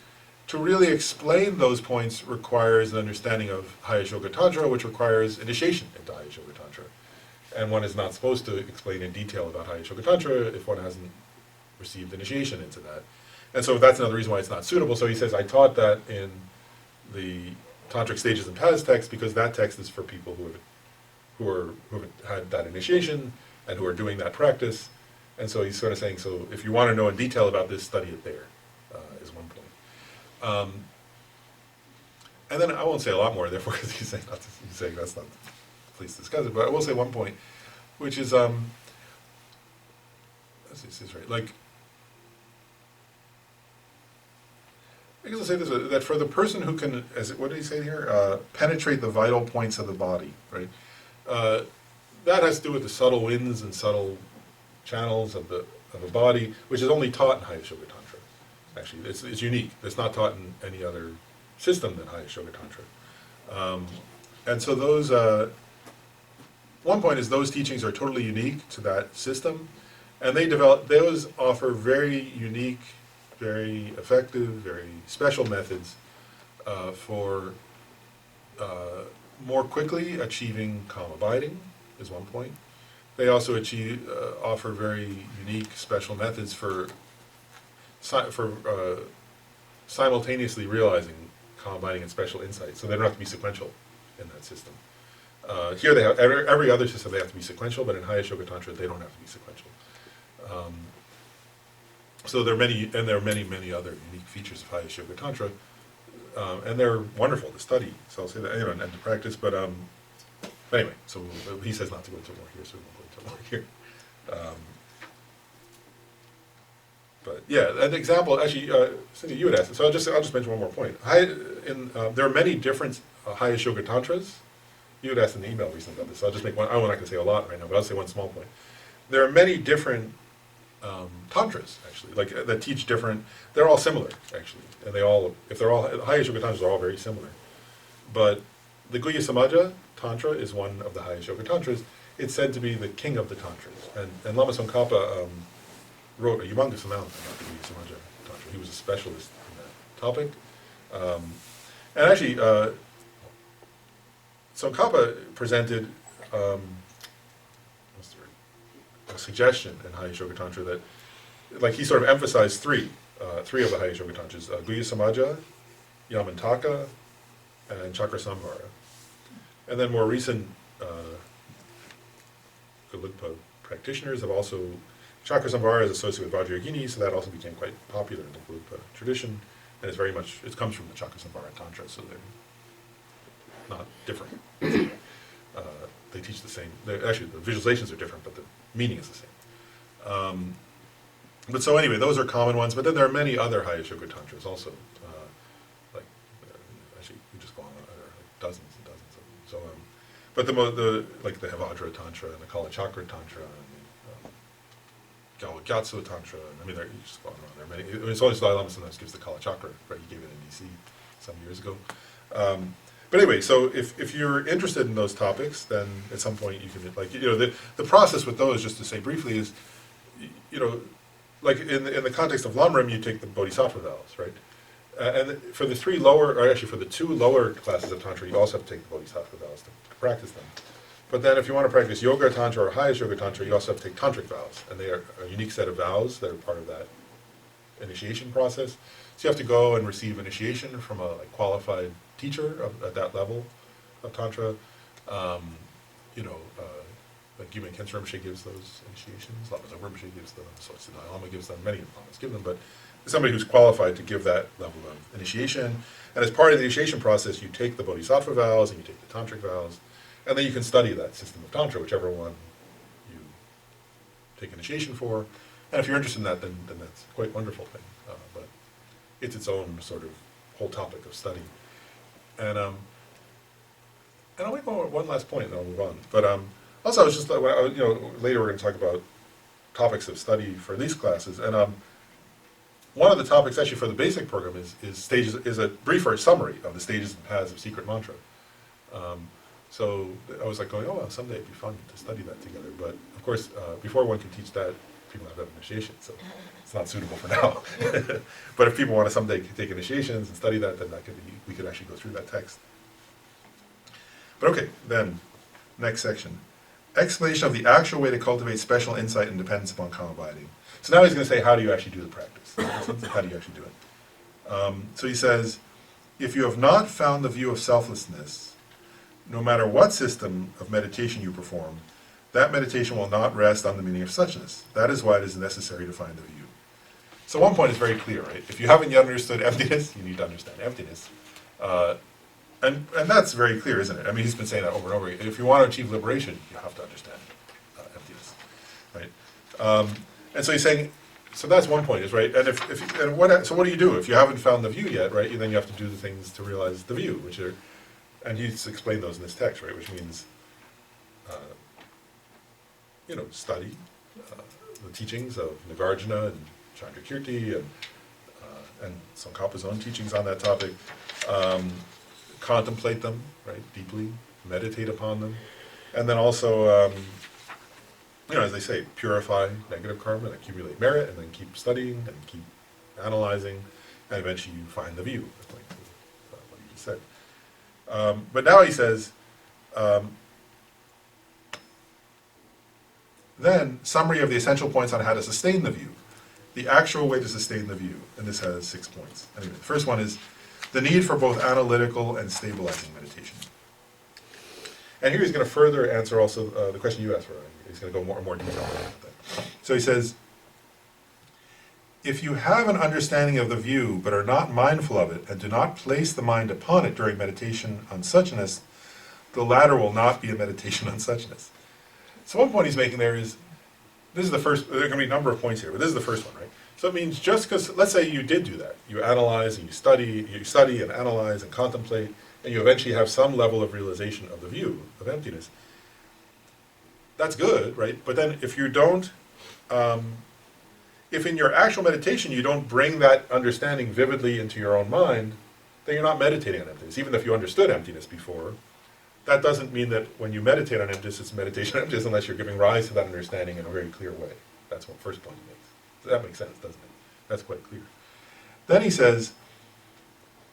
to really explain those points requires an understanding of highest yoga tantra, which requires initiation into highest yoga tantra. And one is not supposed to explain in detail about highest yoga tantra if one hasn't received initiation into that. And so that's another reason why it's not suitable. So he says, I taught that in the Tantric Stages and Paths text because that text is for people who have had that initiation and who are doing that practice. And so he's sort of saying, so if you want to know in detail about this, study it there, is one point. And then I won't say a lot more, therefore, because he's saying that's not the place to discuss it. But I will say one point, which is, let's see, this is right. Like, I guess I'll say this: that for the person who can, what did he say here? Penetrate the vital points of the body, right? That has to do with the subtle winds and subtle channels of the body, which is only taught in highest yoga tantra. Actually, it's unique. It's not taught in any other system than highest yoga tantra. And so those, one point is those teachings are totally unique to that system, and those offer very unique, very effective, very special methods for more quickly achieving calm abiding, is one point. They also offer very unique, special methods for simultaneously realizing calm abiding and special insight, so they don't have to be sequential in that system. Here they have, every other system they have to be sequential, but in highest yoga tantra they don't have to be sequential. So there are many other unique features of highest yoga tantra, and they're wonderful to study. So I'll say that, and to practice. But anyway, so he says not to go into more here, so we won't go into more here. But yeah, an example. Actually, Cindy, you had asked. So I'll just mention one more point. There are many different highest yoga tantras. You had asked in the email recently about this. So I'll just make one. I'm not going to say a lot right now, but I'll say one small point. There are many different tantras, actually, like that teach different. They're all similar, actually, and highest yoga tantras are all very similar. But the Guhya Samaja tantra is one of the highest yoga tantras. It's said to be the king of the tantras, and Lama Tsongkhapa wrote a humongous amount about the Guhya Samaja tantra. He was a specialist in that topic, and actually, Tsongkhapa presented a suggestion in highest yoga tantra that, like, he sort of emphasized three of the highest yoga tantras: Guhya Samaja, Yamantaka, and Chakra Samvara. And then more recent Gelugpa practitioners have also, Chakra Samvara is associated with Vajrayogini, so that also became quite popular in the Gelugpa tradition, and it comes from the Chakra Samvara tantra, so they're not different. They teach the same. Actually, the visualizations are different, but the meaning is the same. But so anyway, those are common ones. But then there are many other highest yoga tantras also. Actually, we just go on. There are like dozens and dozens of them. So, but the Hevajra tantra and the Kala Chakra tantra, and Gyatso Tantra. I mean, you just go on and on. There are many. I mean, it's always Dalai Lama sometimes gives the Kala Chakra, right? He gave it in DC some years ago. But anyway, so if you're interested in those topics, then at some point you can, like, the process with those, just to say briefly, is, like in the context of Lamrim, you take the Bodhisattva vows, right? And for the for the 2 lower classes of Tantra, you also have to take the Bodhisattva vows to practice them. But then if you want to practice Yoga Tantra or highest Yoga Tantra, you also have to take Tantric vows. And they are a unique set of vows that are part of that initiation process. So you have to go and receive initiation from a qualified teacher at that level of Tantra. Like Gyumen Khenpo Rinpoche gives those initiations, Lama Tsongkhapa Rinpoche gives them, so it's the Dalai Lama gives them, many Lamas give them, but somebody who's qualified to give that level of initiation. And as part of the initiation process, you take the Bodhisattva vows and you take the Tantric vows, and then you can study that system of Tantra, whichever one you take initiation for. And if you're interested in that, then that's quite a wonderful thing. But it's its own sort of whole topic of study. And I'll make one last point, and then I'll move on. But also, I was just later we're going to talk about topics of study for these classes, and one of the topics actually for the basic program is a briefer summary of the stages and paths of secret mantra. So I was like going, oh, well, someday it'd be fun to study that together. But of course, before one can teach that, people have to have initiation, so it's not suitable for now. But if people want to someday take initiations and study that, then we could actually go through that text. But okay, then, next section. Explanation of the actual way to cultivate special insight and dependence upon calm abiding. So now he's going to say, how do you actually do the practice? How do you actually do it? So he says, if you have not found the view of selflessness, no matter what system of meditation you perform, that meditation will not rest on the meaning of suchness. That is why it is necessary to find the view. So one point is very clear, right? If you haven't yet understood emptiness, you need to understand emptiness. And that's very clear, isn't it? I mean, he's been saying that over and over again. If you want to achieve liberation, you have to understand emptiness, right? And so he's saying, so that's one point, is right. And so what do you do if you haven't found the view yet, right? Then you have to do the things to realize the view, which are, and he's explained those in this text, right? Which means, study the teachings of Nagarjuna and Chandrakirti and Tsongkhapa's own teachings on that topic. Contemplate them, right, deeply, meditate upon them, and then also, as they say, purify negative karma and accumulate merit, and then keep studying and keep analyzing, and eventually you find the view, like what he just said. But now he says, then, summary of the essential points on how to sustain the view. The actual way to sustain the view, and this has 6 points. Anyway, the first one is the need for both analytical and stabilizing meditation. And here he's going to further answer also the question you asked for. He's going to go more detail about that. So he says, if you have an understanding of the view but are not mindful of it and do not place the mind upon it during meditation on suchness, the latter will not be a meditation on suchness. So one point he's making there is, this is the first, there are going to be a number of points here, but this is the first one, right? So it means just because, let's say you did do that, you analyze and you study and analyze and contemplate, and you eventually have some level of realization of the view of emptiness. That's good, right? But then if you don't, if in your actual meditation you don't bring that understanding vividly into your own mind, then you're not meditating on emptiness. Even if you understood emptiness before, that doesn't mean that when you meditate on emptiness, it's meditation on emptiness unless you're giving rise to that understanding in a very clear way. That's what first point he makes. So that makes sense, doesn't it? That's quite clear. Then he says,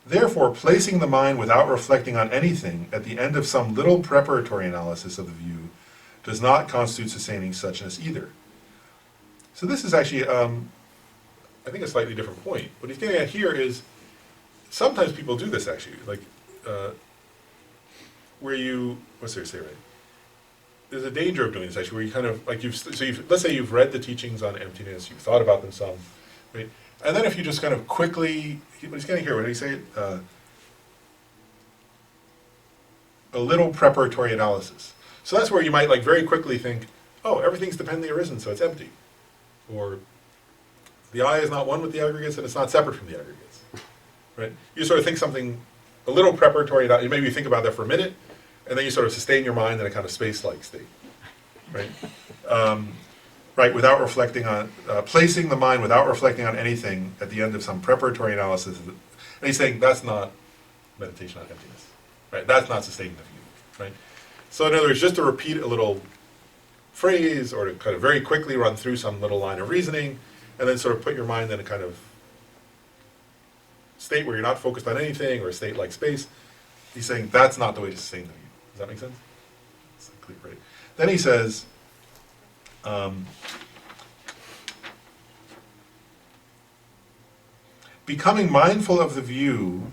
therefore, placing the mind without reflecting on anything at the end of some little preparatory analysis of the view does not constitute sustaining suchness either. So this is actually, I think, a slightly different point. What he's getting at here is, sometimes people do this actually, like, where you, what's there to say, right? There's a danger of doing this actually, where you kind of, like let's say you've read the teachings on emptiness, you've thought about them some, right? And then if you just kind of quickly, what he's getting here, what did he say? A little preparatory analysis. So that's where you might like very quickly think, oh, everything's dependently arisen, so it's empty. Or the I is not one with the aggregates and it's not separate from the aggregates, right? You sort of think something, a little preparatory, maybe you think about that for a minute, and then you sort of sustain your mind in a kind of space-like state, right? right, without reflecting on, placing the mind without reflecting on anything at the end of some preparatory analysis. And he's saying that's not meditation on emptiness, right? That's not sustaining the view, right? So in other words, just to repeat a little phrase or to kind of very quickly run through some little line of reasoning and then sort of put your mind in a kind of state where you're not focused on anything or a state like space, he's saying that's not the way to sustain the view. Does that make sense? It's clear, right? Then he says, becoming mindful of the view,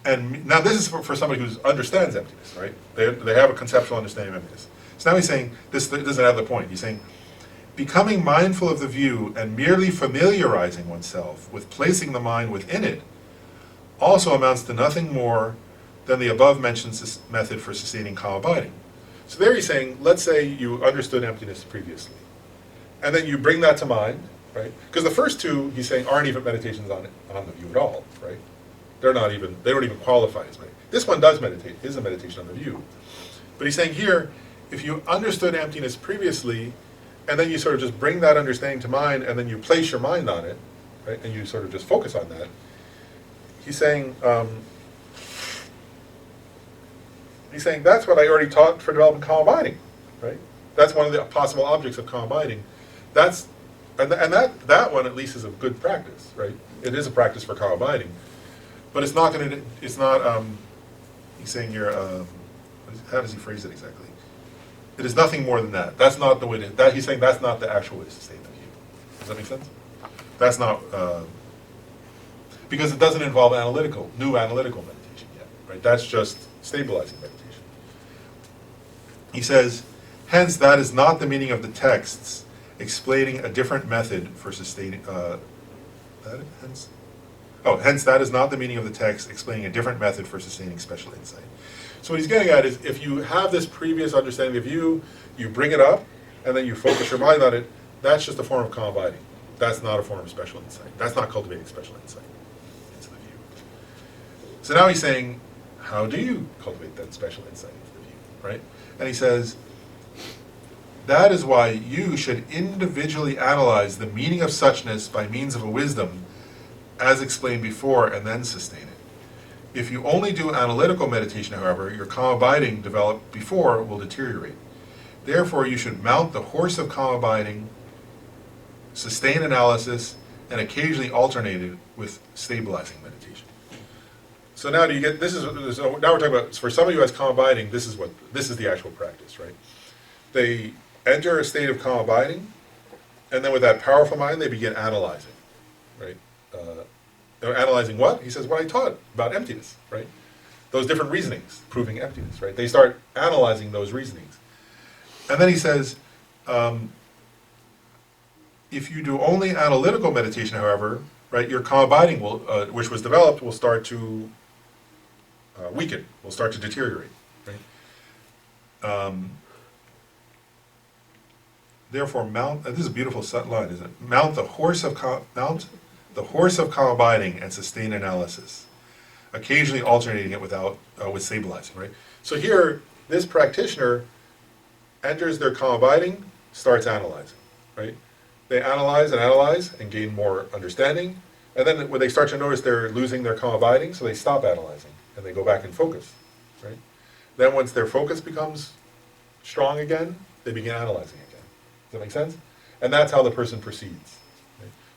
and now this is for somebody who understands emptiness, right? They have a conceptual understanding of emptiness. So now he's saying, this is another point, he's saying, becoming mindful of the view and merely familiarizing oneself with placing the mind within it also amounts to nothing more than the above-mentioned method for sustaining calm abiding. So there he's saying, let's say you understood emptiness previously, and then you bring that to mind, right? Because the first two, he's saying, aren't even meditations on the view at all, right? They don't even qualify as meditation. This one does meditate, is a meditation on the view. But he's saying here, if you understood emptiness previously, and then you sort of just bring that understanding to mind, and then you place your mind on it, right? And you sort of just focus on that. He's saying that's what I already taught for developing calm abiding, right? That's one of the possible objects of calm abiding. That one at least is a good practice, right? It is a practice for calm abiding, but it's not. He's saying here. How does he phrase it exactly? It is nothing more than that. That's not the way to. He's saying that's not the actual way to sustain the view. Does that make sense? That's not because it doesn't involve new analytical meditation yet, right? That's just stabilizing meditation. He says, hence that is not the meaning of the texts explaining a different method for sustaining. Hence that is not the meaning of the text explaining a different method for sustaining special insight. So what he's getting at is, if you have this previous understanding of you bring it up, and then you focus your mind on it, that's just a form of calm abiding. That's not a form of special insight. That's not cultivating special insight into the view. So now he's saying, how do you cultivate that special insight into the view, right? And he says, that is why you should individually analyze the meaning of suchness by means of a wisdom, as explained before, and then sustain it. If you only do analytical meditation, however, your calm abiding developed before will deteriorate. Therefore, you should mount the horse of calm abiding, sustain analysis, and occasionally alternate it with stabilizing meditation. So now do you get, now we're talking about, for somebody who has calm abiding, this is the actual practice, right? They enter a state of calm abiding, and then with that powerful mind, they begin analyzing, right? They're analyzing what? He says, what I taught about emptiness, right? Those different reasonings, proving emptiness, right? They start analyzing those reasonings. And then he says, if you do only analytical meditation, however, right, your calm abiding will, which was developed, will start to weaken, will start to deteriorate, right? Therefore, this is a beautiful line, isn't it? Mount the horse of calm abiding and sustain analysis, occasionally alternating it with stabilizing, right? So here, this practitioner enters their calm abiding, starts analyzing, right? They analyze and gain more understanding, and then when they start to notice they're losing their calm abiding, so they stop analyzing, and they go back and focus, right? Then once their focus becomes strong again, they begin analyzing again. Does that make sense? And that's how the person proceeds.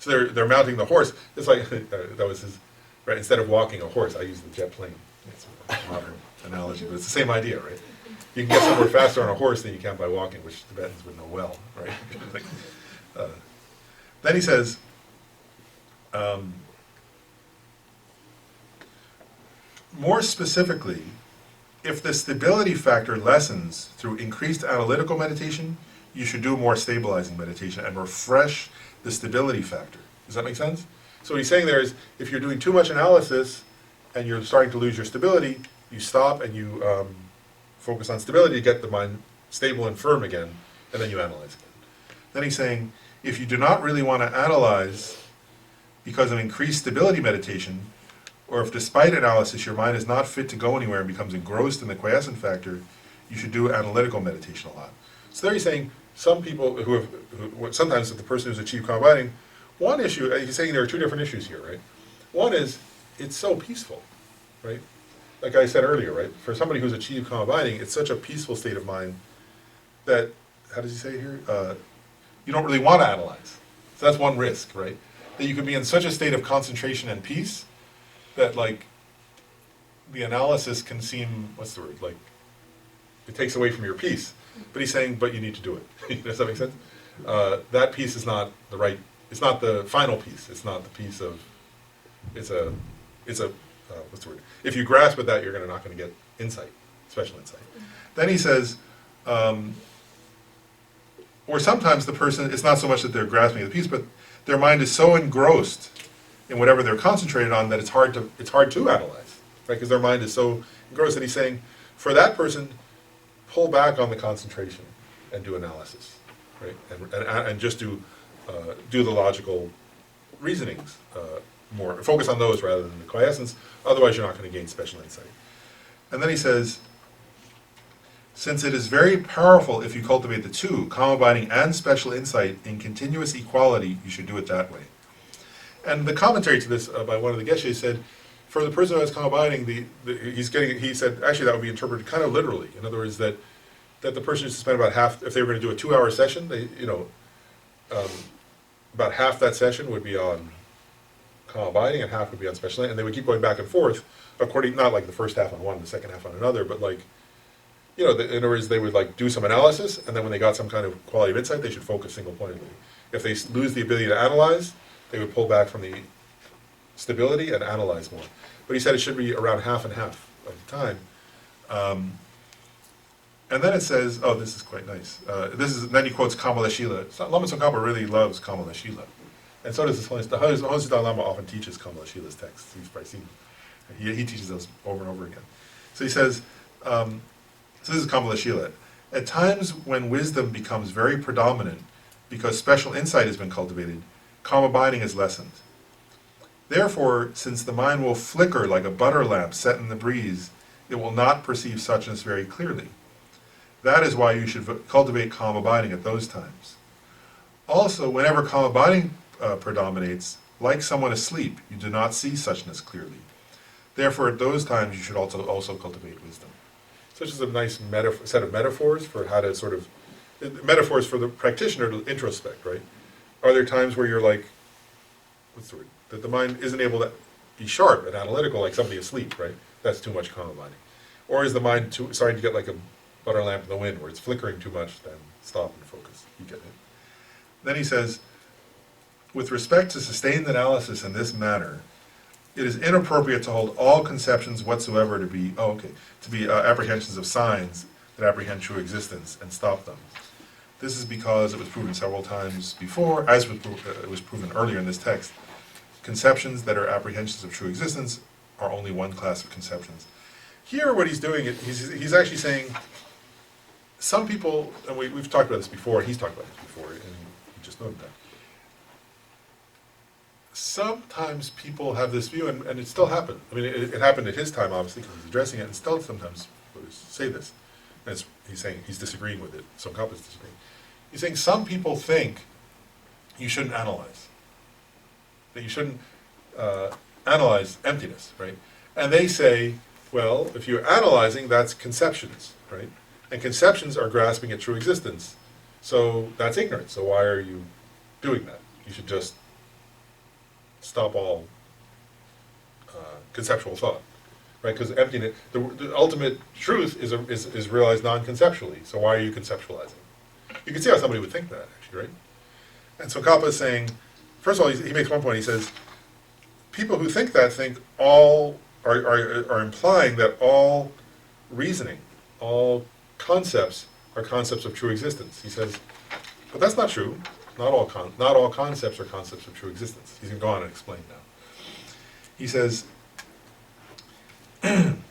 So they're mounting the horse. It's like, that was his, right, instead of walking a horse, I use the jet plane. It's a modern analogy, but it's the same idea, right? You can get somewhere faster on a horse than you can by walking, which Tibetans would know well, right? Then he says, more specifically, if the stability factor lessens through increased analytical meditation, you should do more stabilizing meditation and refresh the stability factor. Does that make sense? So what he's saying there is, if you're doing too much analysis and you're starting to lose your stability, you stop and you focus on stability to get the mind stable and firm again, and then you analyze again. Then he's saying, if you do not really want to analyze because of increased stability meditation, or if despite analysis your mind is not fit to go anywhere and becomes engrossed in the quiescent factor, you should do analytical meditation a lot. So there he's saying, some people sometimes the person who's achieved calm abiding, one issue, he's saying there are two different issues here, right? One is, it's so peaceful, right? Like I said earlier, right? For somebody who's achieved calm abiding, it's such a peaceful state of mind that, how does he say here? You don't really want to analyze. So that's one risk, right? That you could be in such a state of concentration and peace that, like, the analysis can seem, what's the word, like, it takes away from your peace. But he's saying, but you need to do it. Does that make sense? That peace is not the right, it's not the final peace. It's not the peace of, it's a what's the word? If you grasp at that, you're not going to get insight, special insight. Then he says, or sometimes the person, it's not so much that they're grasping the peace, but their mind is so engrossed in whatever they're concentrated on that it's hard to analyze, right? Because their mind is so engrossed. And he's saying, for that person, pull back on the concentration and do analysis, right? And just do the logical reasonings more. Focus on those rather than the quiescence. Otherwise, you're not going to gain special insight. And then he says, since it is very powerful if you cultivate the two, calm abiding and special insight, in continuous equality, you should do it that way. And the commentary to this by one of the Geshe said, for the person who has calm abiding, he said, actually that would be interpreted kind of literally. In other words, that the person used to spend about half, if they were going to do a 2-hour session, about half that session would be on calm abiding and half would be on special insight, and they would keep going back and forth, according, not like the first half on one, the second half on another, but like, in other words, they would like do some analysis, and then when they got some kind of quality of insight, they should focus single-pointedly. If they lose the ability to analyze, they would pull back from the stability and analyze more. But he said it should be around half and half of the time. And then it says, oh, this is quite nice. Then he quotes Kamala Shila. Lama Tsongkhapa really loves Kamala Shila. And so does the Hosei Dalai Lama often teaches Kamala Shila's texts. You've probably seen them. He teaches those over and over again. So he says, so this is Kamala Shila. At times when wisdom becomes very predominant because special insight has been cultivated, calm abiding is lessened. Therefore, since the mind will flicker like a butter lamp set in the breeze, it will not perceive suchness very clearly. That is why you should cultivate calm abiding at those times. Also, whenever calm abiding predominates, like someone asleep, you do not see suchness clearly. Therefore, at those times, you should also cultivate wisdom. So it's just a nice set of metaphors for how to sort of, metaphors for the practitioner to introspect, right? Are there times where you're like, what's the word? That the mind isn't able to be sharp and analytical like somebody asleep, right? That's too much calm abiding. Or is the mind starting to get like a butter lamp in the wind where it's flickering too much, then stop and focus. You get it. Then he says, with respect to sustained analysis in this manner, it is inappropriate to hold all conceptions whatsoever to be apprehensions of signs that apprehend true existence and stop them. This is because it was proven several times before, as it was proven earlier in this text, conceptions that are apprehensions of true existence are only one class of conceptions. Here what he's doing, he's actually saying, some people, and we've talked about this before, and he's talked about this before, and he just noted that. Sometimes people have this view, and it still happened. I mean, it happened at his time, obviously, because he's addressing it, and still sometimes Buddhists say this. And he's saying he's disagreeing with it. Tsongkhapa's disagreeing. He's saying some people think you shouldn't analyze. That you shouldn't analyze emptiness, right? And they say, well, if you're analyzing, that's conceptions, right? And conceptions are grasping at true existence. So that's ignorance. So why are you doing that? You should just stop all conceptual thought, right? Because emptiness, the ultimate truth is realized non-conceptually. So why are you conceptualizing? You can see how somebody would think that, actually, right? And so Kappa is saying, first of all, he makes one point. He says, people who think that think all are implying that all reasoning, all concepts are concepts of true existence. He says, but that's not true. Not all concepts are concepts of true existence. He's going to go on and explain now. He says, I'm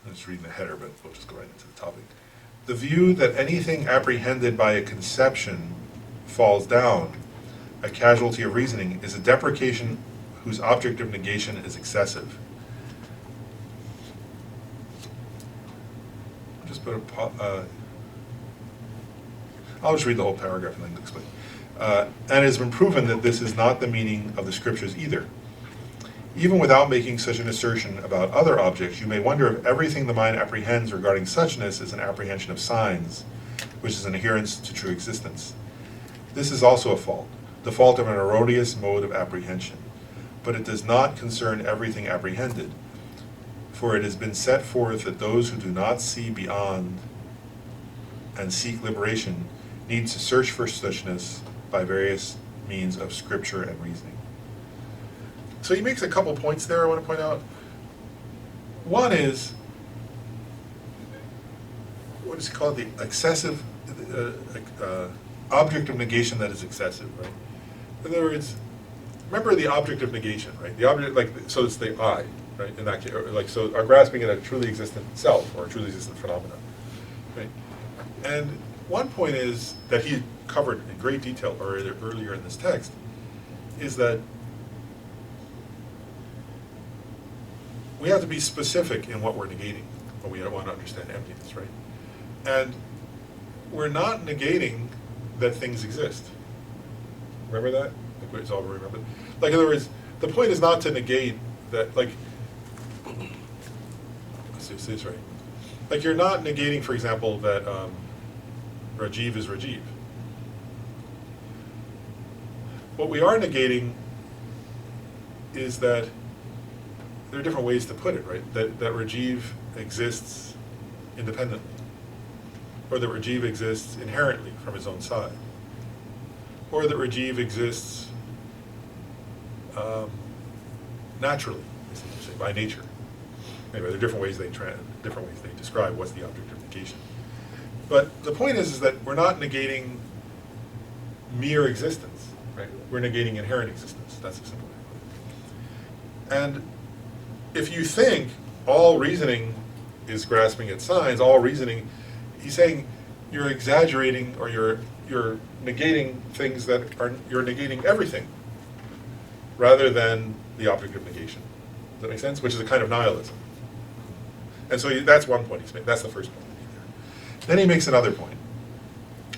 just reading the header, but we'll just go right into the topic. The view that anything apprehended by a conception falls down, a casualty of reasoning, is a deprecation whose object of negation is excessive. just put I'll just read the whole paragraph and then explain. And it has been proven that this is not the meaning of the scriptures either. Even without making such an assertion about other objects, you may wonder if everything the mind apprehends regarding suchness is an apprehension of signs, which is an adherence to true existence. This is also a fault, the fault of an erroneous mode of apprehension. But it does not concern everything apprehended, for it has been set forth that those who do not see beyond and seek liberation need to search for suchness by various means of scripture and reasoning. So he makes a couple points there I want to point out. One is, what does he call it? The excessive object of negation that is excessive, right? In other words, remember the object of negation, right? The object, like, so it's the I, right? In that case, like, so are grasping at a truly existent self or a truly existent phenomenon, right? And one point is that he covered in great detail earlier in this text is that we have to be specific in what we're negating when we want to understand emptiness, right? And we're not negating that things exist. Remember that? Like, it's all remembered. Like, in other words, the point is not to negate that, like, let's see if this is right. Like, you're not negating, for example, that Rajiv is Rajiv. What we are negating is that there are different ways to put it, right? That Rajiv exists independently, or that Rajiv exists inherently from his own side, or that Rajiv exists naturally, by nature. Anyway, there are different ways they describe what's the object of negation. But the point is that we're not negating mere existence, right? We're negating inherent existence. That's a simple way to put it. And if you think all reasoning is grasping at signs, all reasoning, he's saying you're exaggerating or you're negating things that are, you're negating everything rather than the object of negation. Does that make sense? Which is a kind of nihilism. And so that's one point he's made. That's the first point. Then he makes another point.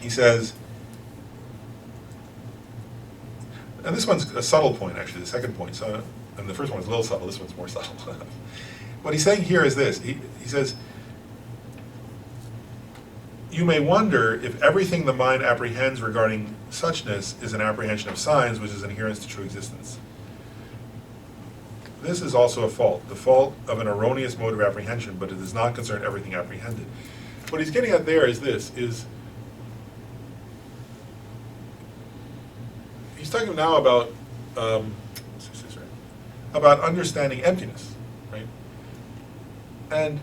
He says, and this one's a subtle point actually, the second point. So, and the first one is a little subtle, this one's more subtle. What he's saying here is this. He says, you may wonder if everything the mind apprehends regarding suchness is an apprehension of signs, which is an adherence to true existence. This is also a fault, the fault of an erroneous mode of apprehension, but it does not concern everything apprehended. What he's getting at there is this, he's talking now about understanding emptiness, right? And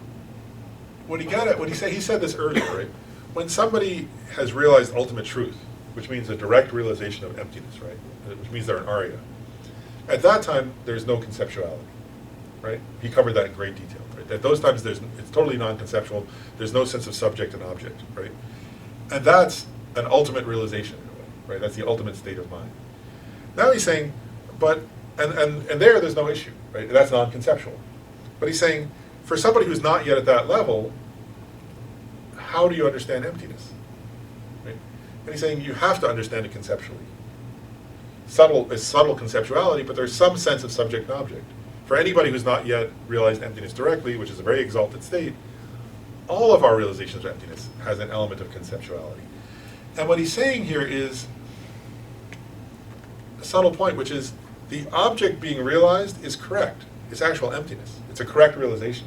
he said this earlier, right? When somebody has realized ultimate truth, which means a direct realization of emptiness, right? Which means they're an Arya. At that time, there's no conceptuality, right? He covered that in great detail, right? At those times, it's totally non-conceptual. There's no sense of subject and object, right? And that's an ultimate realization, in a way, right? That's the ultimate state of mind. Now he's saying, and there's no issue, right? That's non-conceptual. But he's saying, for somebody who's not yet at that level, how do you understand emptiness? Right? And he's saying you have to understand it conceptually. Subtle conceptuality, but there's some sense of subject and object. For anybody who's not yet realized emptiness directly, which is a very exalted state, all of our realizations of emptiness has an element of conceptuality. And what he's saying here is a subtle point, which is the object being realized is correct. It's actual emptiness. It's a correct realization.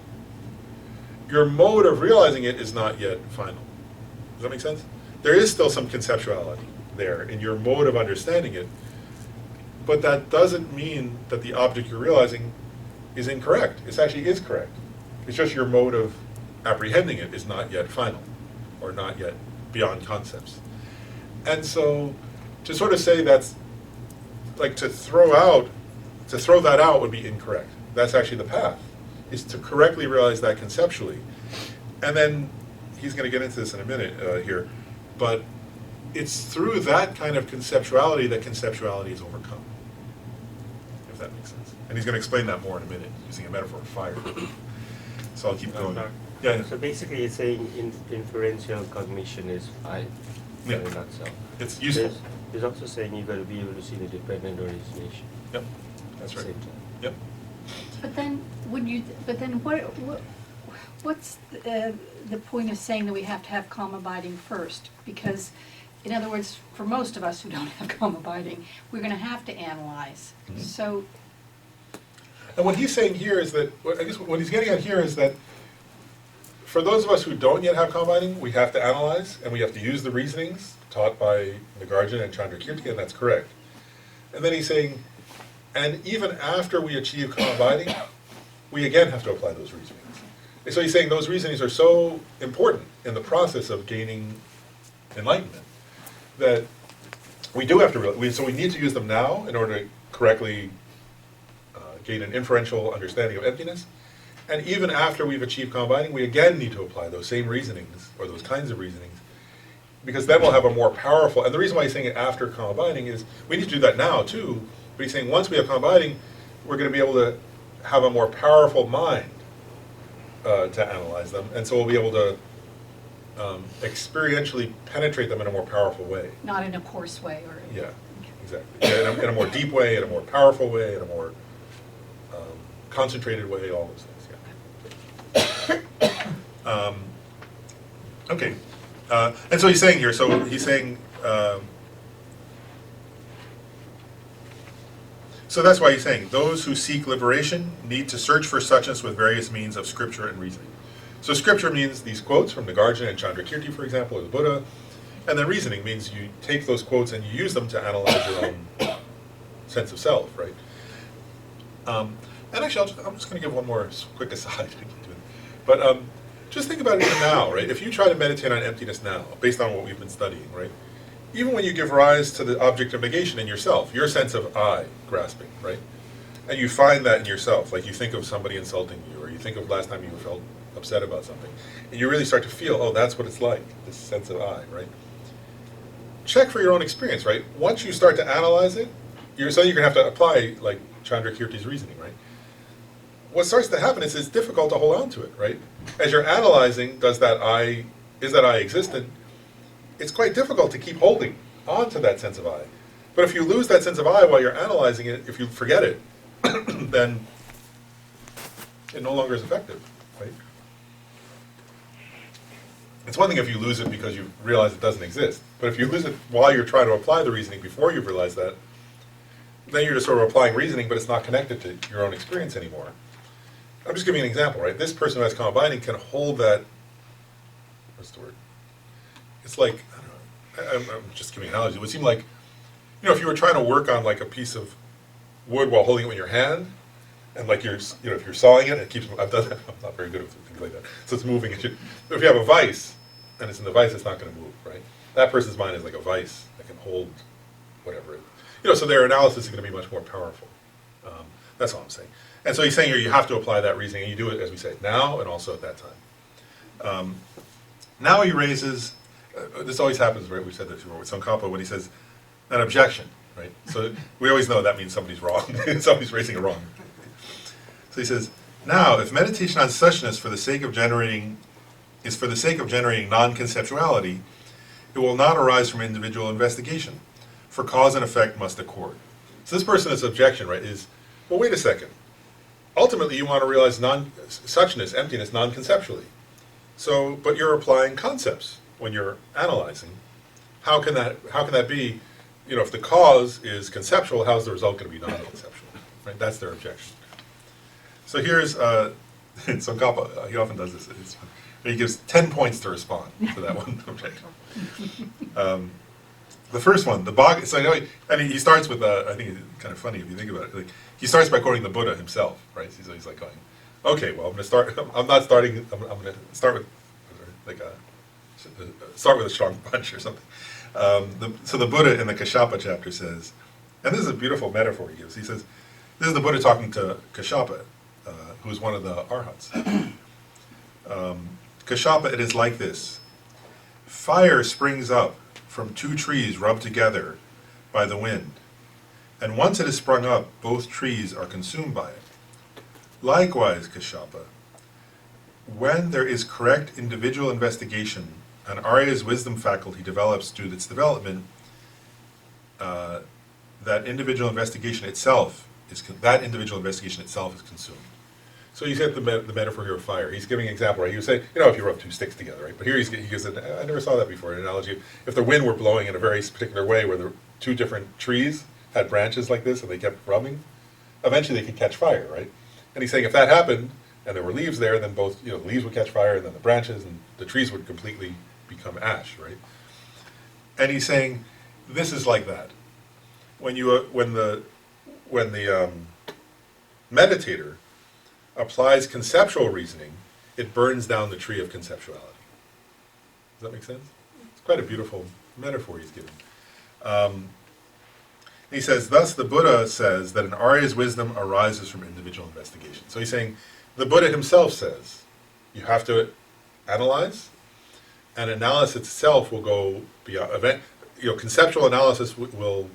Your mode of realizing it is not yet final. Does that make sense? There is still some conceptuality there in your mode of understanding it, but that doesn't mean that the object you're realizing is incorrect. It actually is correct. It's just your mode of apprehending it is not yet final, or not yet beyond concepts. And so to sort of say that's, like to throw that out would be incorrect. That's actually the path, is to correctly realize that conceptually. And then, he's going to get into this in a minute here, but it's through that kind of conceptuality that conceptuality is overcome, if that makes sense. And he's going to explain that more in a minute, using a metaphor of fire. So I'll keep going. Yeah, yeah. So basically, it's saying inferential cognition is I, Yeah. in a nutshell. It's useful. It's also saying you got to be able to see the dependent origination. Yep, that's at right. the same time. Yep. But then, what's the point of saying that we have to have calm abiding first? Because, in other words, for most of us who don't have calm abiding, we're gonna have to analyze. Mhm. So, And what he's saying here is that, I guess what he's getting at here is that for those of us who don't yet have combining, we have to analyze and we have to use the reasonings taught by Nagarjuna and Chandrakirti, and that's correct. And then he's saying, and even after we achieve combining, we again have to apply those reasonings. And so he's saying those reasonings are so important in the process of gaining enlightenment that we do have to, so we need to use them now in order to correctly gain an inferential understanding of emptiness. And even after we've achieved combining, we again need to apply those same reasonings, or those kinds of reasonings, because then we'll have a more powerful, and the reason why he's saying it after combining is, we need to do that now too, but he's saying once we have combining, we're going to be able to have a more powerful mind to analyze them, and so we'll be able to experientially penetrate them in a more powerful way. not in a coarse way, or. Yeah, exactly. Yeah, in a more deep way, in a more powerful way, in a more concentrated way, all those things, yeah. Okay, and so he's saying here, so he's saying, so that's why he's saying, those who seek liberation need to search for suchness with various means of scripture and reasoning. So scripture means these quotes from Nagarjuna and Chandrakirti, for example, or the Buddha, and then reasoning means you take those quotes and you use them to analyze your own sense of self, right? And actually, I'm just going to give one more quick aside. But just think about it now, right? If you try to meditate on emptiness now, based on what we've been studying, right? Even when you give rise to the object of negation in yourself, your sense of I grasping, right? And you find that in yourself, like you think of somebody insulting you, or you think of last time you felt upset about something, and you really start to feel, oh, that's what it's like, this sense of I, right? Check for your own experience, right? Once you start to analyze it, you're going to have to apply, like, Chandrakirti's reasoning, right? What starts to happen is it's difficult to hold on to it, right? As you're analyzing, is that I existent? It's quite difficult to keep holding on to that sense of I. But if you lose that sense of I while you're analyzing it, if you forget it, then it no longer is effective, right? It's one thing if you lose it because you realize it doesn't exist. But if you lose it while you're trying to apply the reasoning before you've realized that, then you're just sort of applying reasoning, but it's not connected to your own experience anymore. I'm just giving you an example, right? This person who has combining can hold that, what's the word? It's like, I don't know, I'm just giving an analogy. It would seem like, if you were trying to work on like a piece of wood while holding it in your hand, and like if you're sawing it, it keeps, I've done that, I'm not very good at things like that, so it's moving. If you have a vise, and it's in the vise, it's not going to move, right? That person's mind is like a vise that can hold whatever. So their analysis is going to be much more powerful. That's all I'm saying. And so he's saying here you have to apply that reasoning, and you do it, as we say, now and also at that time. Now he raises, this always happens, right? We've said this before with Tsongkhapa, when he says an objection, right? So we always know that means somebody's wrong. Somebody's raising a wrong. So he says, now, if meditation on suchness is for the sake of generating non-conceptuality, it will not arise from individual investigation, for cause and effect must accord. So this person's objection, right, is, well, wait a second. Ultimately, you want to realize suchness, emptiness, non-conceptually. So, but you're applying concepts when you're analyzing. How can that be? If the cause is conceptual, how's the result going to be non-conceptual? Right? That's their objection. So here's Tsongkhapa. He often does this. He gives 10 points to respond to that one objection. The first one, the bog. So he starts with. I think it's kind of funny if you think about it. Like, he starts by quoting the Buddha himself, right? So he's like going, okay, well, I'm going to start. I'm not starting. I'm going to start with start with a strong punch or something. So the Buddha in the Kashyapa chapter says, and this is a beautiful metaphor he gives. He says, this is the Buddha talking to Kashyapa, who's one of the arhats. Kashyapa, it is like this: fire springs up from two trees rubbed together by the wind, and once it has sprung up, both trees are consumed by it. Likewise, Kashyapa, when there is correct individual investigation, an Arya's wisdom faculty develops through its development. That individual investigation itself is consumed. So you said the metaphor here of fire. He's giving an example, right? You say, if you rub two sticks together, right? But here he gives I never saw that before, an analogy. If the wind were blowing in a very particular way, where the two different trees had branches like this, and they kept rubbing, eventually they could catch fire, right? And he's saying if that happened, and there were leaves there, then both, the leaves would catch fire, and then the branches and the trees would completely become ash, right? And he's saying this is like that. When the meditator applies conceptual reasoning, it burns down the tree of conceptuality. Does that make sense? It's quite a beautiful metaphor he's giving. He says, thus the Buddha says that an Arya's wisdom arises from individual investigation. So he's saying, the Buddha himself says, you have to analyze, and analysis itself will go beyond, conceptual analysis will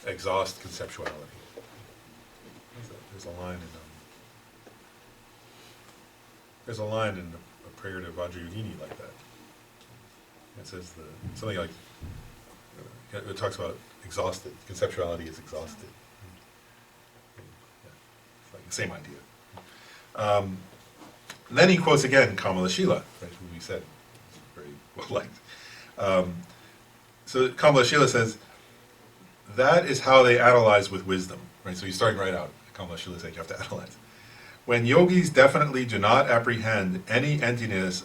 exhaust conceptuality. There's a line in a prayer to Vajrayogini like that. It says something like, it talks about exhausted. Conceptuality is exhausted. Yeah, it's like the same idea. And then he quotes again Kamalashila, right, who we said is very well liked. So Kamalashila says, that is how they analyze with wisdom. Right? So he's starting right out. Kamalashila saying you have to analyze. When yogis definitely do not apprehend any entityness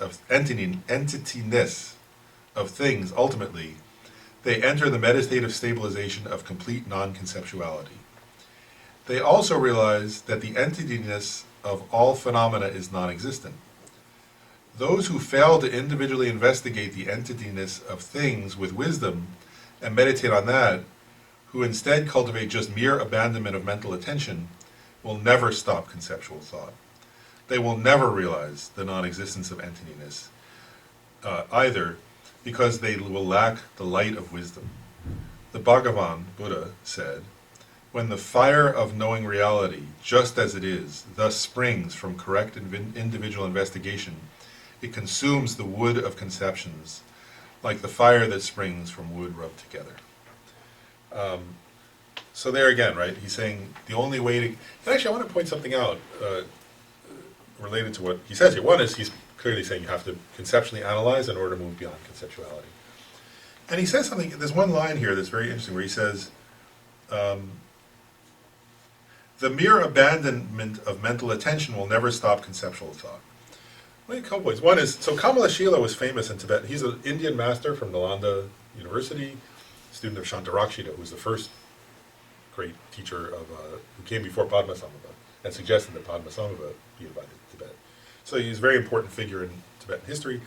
of things ultimately, they enter the meditative stabilization of complete non-conceptuality. They also realize that the entityness of all phenomena is non-existent. Those who fail to individually investigate the entityness of things with wisdom and meditate on that, who instead cultivate just mere abandonment of mental attention, will never stop conceptual thought. They will never realize the non-existence of entityness either, because they will lack the light of wisdom. The Bhagavan, Buddha, said, when the fire of knowing reality, just as it is, thus springs from correct individual investigation, it consumes the wood of conceptions, like the fire that springs from wood rubbed together. So there again, right, he's saying the only way to... And actually, I want to point something out related to what he says here. One is he's clearly saying you have to conceptually analyze in order to move beyond conceptuality. And he says something, there's one line here that's very interesting where he says, the mere abandonment of mental attention will never stop conceptual thought. Well, a couple ways. One is, so Kamalashila was famous in Tibet. He's an Indian master from Nalanda University, student of Shantarakshita, who was the first great teacher who came before Padmasambhava and suggested that Padmasambhava be invited to Tibet. So he's a very important figure in Tibetan history.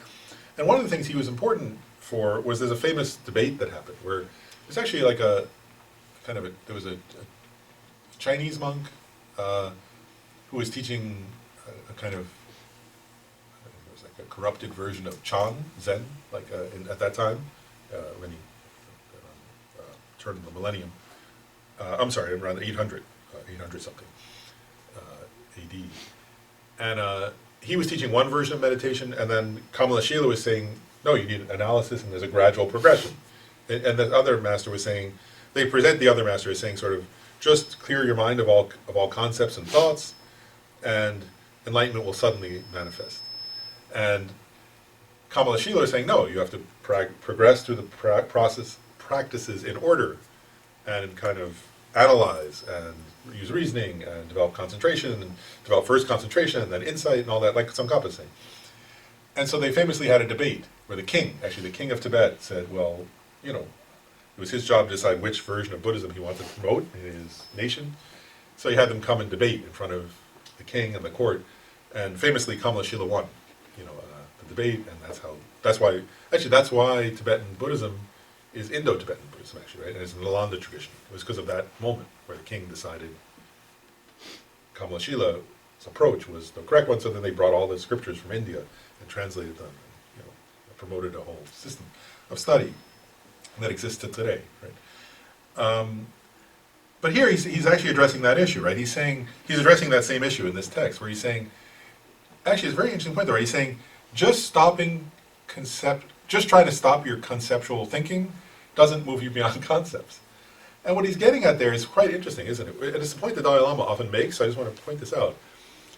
And one of the things he was important for was there's a famous debate that happened where there's actually like there was a Chinese monk who was teaching a kind of, it was like a corrupted version of Chan, Zen, at that time, when he turned the millennium. I'm sorry, around 800 something AD. And he was teaching one version of meditation, and then Kamalashila was saying, no, you need analysis, and there's a gradual progression. And the other master was saying, they present the other master as saying sort of, just clear your mind of all concepts and thoughts, and enlightenment will suddenly manifest. And Kamalashila is saying, no, you have to progress through the practices in order, and kind of analyze and use reasoning and develop concentration, and develop first concentration and then insight and all that, like Tsongkhapa is saying. And so they famously had a debate where the king of Tibet said, well, it was his job to decide which version of Buddhism he wanted to promote in his nation. So he had them come and debate in front of the king and the court, and famously Kamalashila won, the debate, and that's why Tibetan Buddhism is Indo-Tibetan Buddhism, actually, right? And it's the Nalanda tradition. It was because of that moment where the king decided Kamalashila's approach was the correct one, so then they brought all the scriptures from India and translated them, and, promoted a whole system of study that exists to today, right? But here he's actually addressing that issue, right? He's addressing that same issue in this text, where he's saying, actually, it's a very interesting point, though, right? He's saying, just trying to stop your conceptual thinking doesn't move you beyond concepts. And what he's getting at there is quite interesting, isn't it? And it's a point the Dalai Lama often makes, so I just want to point this out,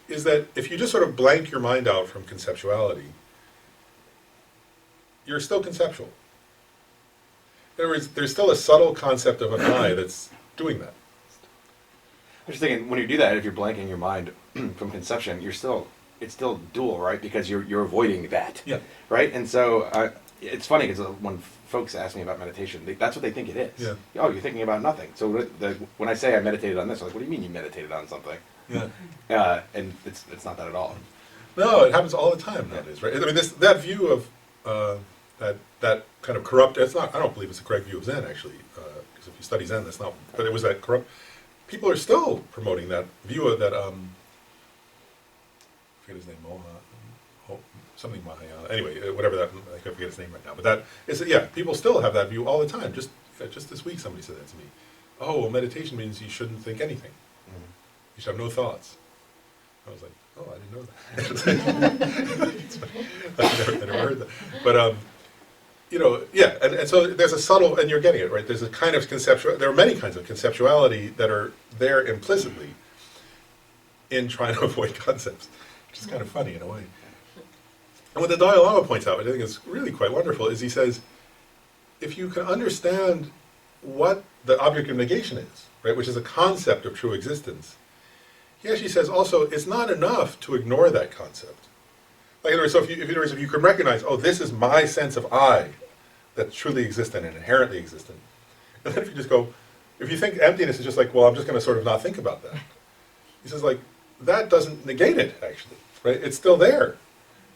is that if you just sort of blank your mind out from conceptuality, you're still conceptual. In other words, there's still a subtle concept of an I that's doing that. I'm just thinking, when you do that, if you're blanking your mind from conception, it's still dual, right? Because you're avoiding that, Yeah. right? And so it's funny because when folks ask me about meditation, that's what they think it is. Yeah. Oh, you're thinking about nothing. So when I say I meditated on this, I'm like, what do you mean you meditated on something? Yeah. And it's not that at all. No, it happens all the time nowadays, right? I mean, that view of that kind of corrupt. It's not. I don't believe it's a correct view of Zen, actually, because if you study Zen, that's not. But it was that corrupt. People are still promoting that view of that. I forget his name, something Mahayana. Anyway, whatever that. I forget his name right now. But that is, yeah. People still have that view all the time. Just this week, somebody said that to me. Oh, well, meditation means you shouldn't think anything. You should have no thoughts. I was like, oh, I didn't know that. I never heard that. But, yeah, and so there's a subtle, and you're getting it, right? There's a kind of there are many kinds of conceptuality that are there implicitly in trying to avoid concepts, which is kind of funny in a way. And what the Dalai Lama points out, which I think is really quite wonderful, is he says, if you can understand what the object of negation is, right, which is a concept of true existence, he actually says also, it's not enough to ignore that concept. Like, in other words, if you can recognize, oh, this is my sense of I that's truly existent and inherently existent. And then if you just go, if you think emptiness is just like, well, I'm just going to sort of not think about that. He says, like, that doesn't negate it, actually, right? It's still there,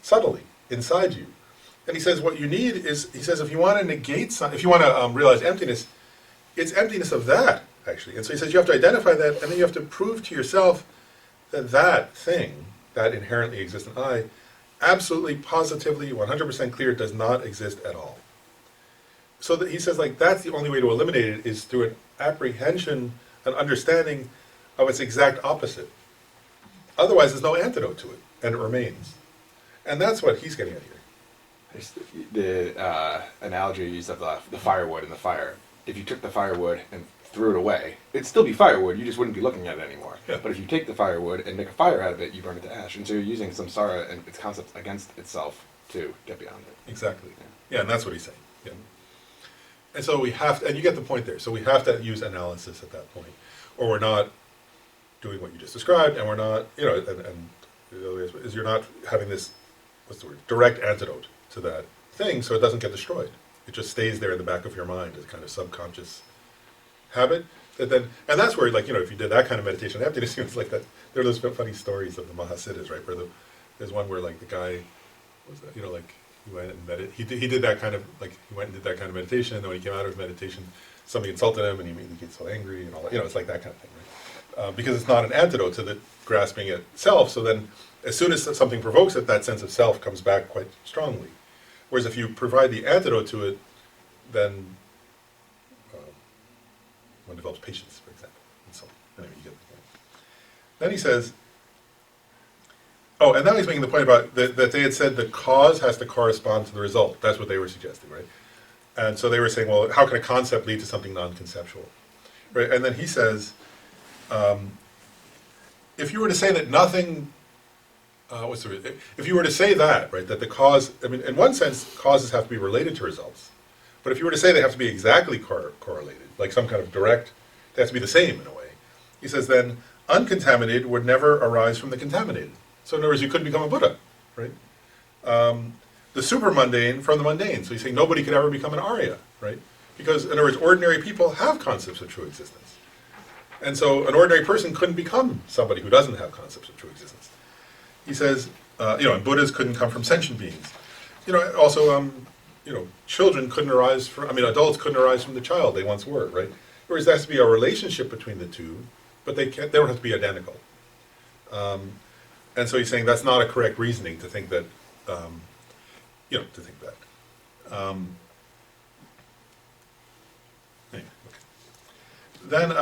subtly, inside you. And he says, what you need is, he says, if you want to negate something, if you want to realize emptiness, it's emptiness of that, actually. And so he says, you have to identify that, and then you have to prove to yourself that that thing, that inherently existent I, absolutely, positively, 100% clear, does not exist at all. So that he says, like, that's the only way to eliminate it, is through an apprehension, an understanding of its exact opposite. Otherwise, there's no antidote to it, and it remains. And that's what he's getting at here. The analogy you used of the firewood and the fire. If you took the firewood and threw it away, it'd still be firewood, you just wouldn't be looking at it anymore. Yeah. But if you take the firewood and make a fire out of it, you burn it to ash. And so you're using samsara and its concepts against itself to get beyond it. Exactly. Yeah, and that's what he's saying. Yeah. And so we have to, and you get the point there, so we have to use analysis at that point, or we're not doing what you just described, and we're not, and the other way is you're not having this, what's the word, direct antidote to that thing, so it doesn't get destroyed. It just stays there in the back of your mind as a kind of subconscious habit. That then, and that's where, like, if you did that kind of meditation on emptiness, it's like that. There are those funny stories of the Mahasiddhas, right? Where there's one where, like, the guy, what was that? Like, he went and he did that kind of, like, he went and did that kind of meditation, and then when he came out of meditation, somebody insulted him, and he immediately gets so angry and all that. It's like that kind of thing, right? Because it's not an antidote to the grasping at self. So then, as soon as something provokes it, that sense of self comes back quite strongly. Whereas if you provide the antidote to it, then one develops patience, for example. And so, anyway, you get the point. Then he says, and now he's making the point about that they had said the cause has to correspond to the result. That's what they were suggesting, right? And so they were saying, well, how can a concept lead to something non-conceptual? Right? And then he says, if you were to say that nothing, if you were to say that, right, that the cause, I mean, in one sense, causes have to be related to results. But if you were to say they have to be exactly correlated, like some kind of direct, they have to be the same in a way, he says then uncontaminated would never arise from the contaminated. So in other words, you couldn't become a Buddha, right? The super mundane from the mundane. So he's saying nobody could ever become an Arya, right? Because in other words, ordinary people have concepts of true existence. And so an ordinary person couldn't become somebody who doesn't have concepts of true existence. He says, and Buddhas couldn't come from sentient beings. Also, children couldn't arise from, adults couldn't arise from the child they once were, right? Whereas there has to be a relationship between the two, but they don't have to be identical. And so he's saying that's not a correct reasoning to think that, to think that. Anyway, okay. then,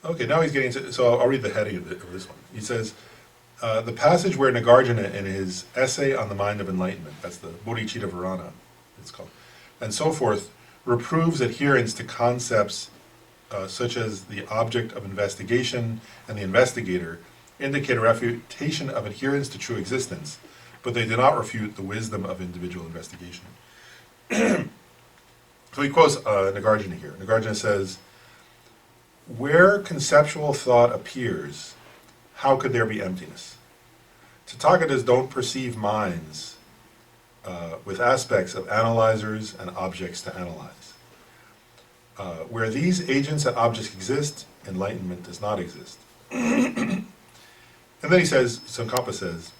okay, now he's getting to, so I'll read the heading of this one. He says, the passage where Nagarjuna in his essay on the mind of enlightenment, that's the Bodhicitta Varana, it's called, and so forth, reproves adherence to concepts such as the object of investigation and the investigator, indicate a refutation of adherence to true existence, but they do not refute the wisdom of individual investigation. So he quotes Nagarjuna here. Nagarjuna says, where conceptual thought appears, how could there be emptiness? Tathagatas don't perceive minds with aspects of analyzers and objects to analyze. Where these agents and objects exist, enlightenment does not exist. And then he says, Tsongkhapa says,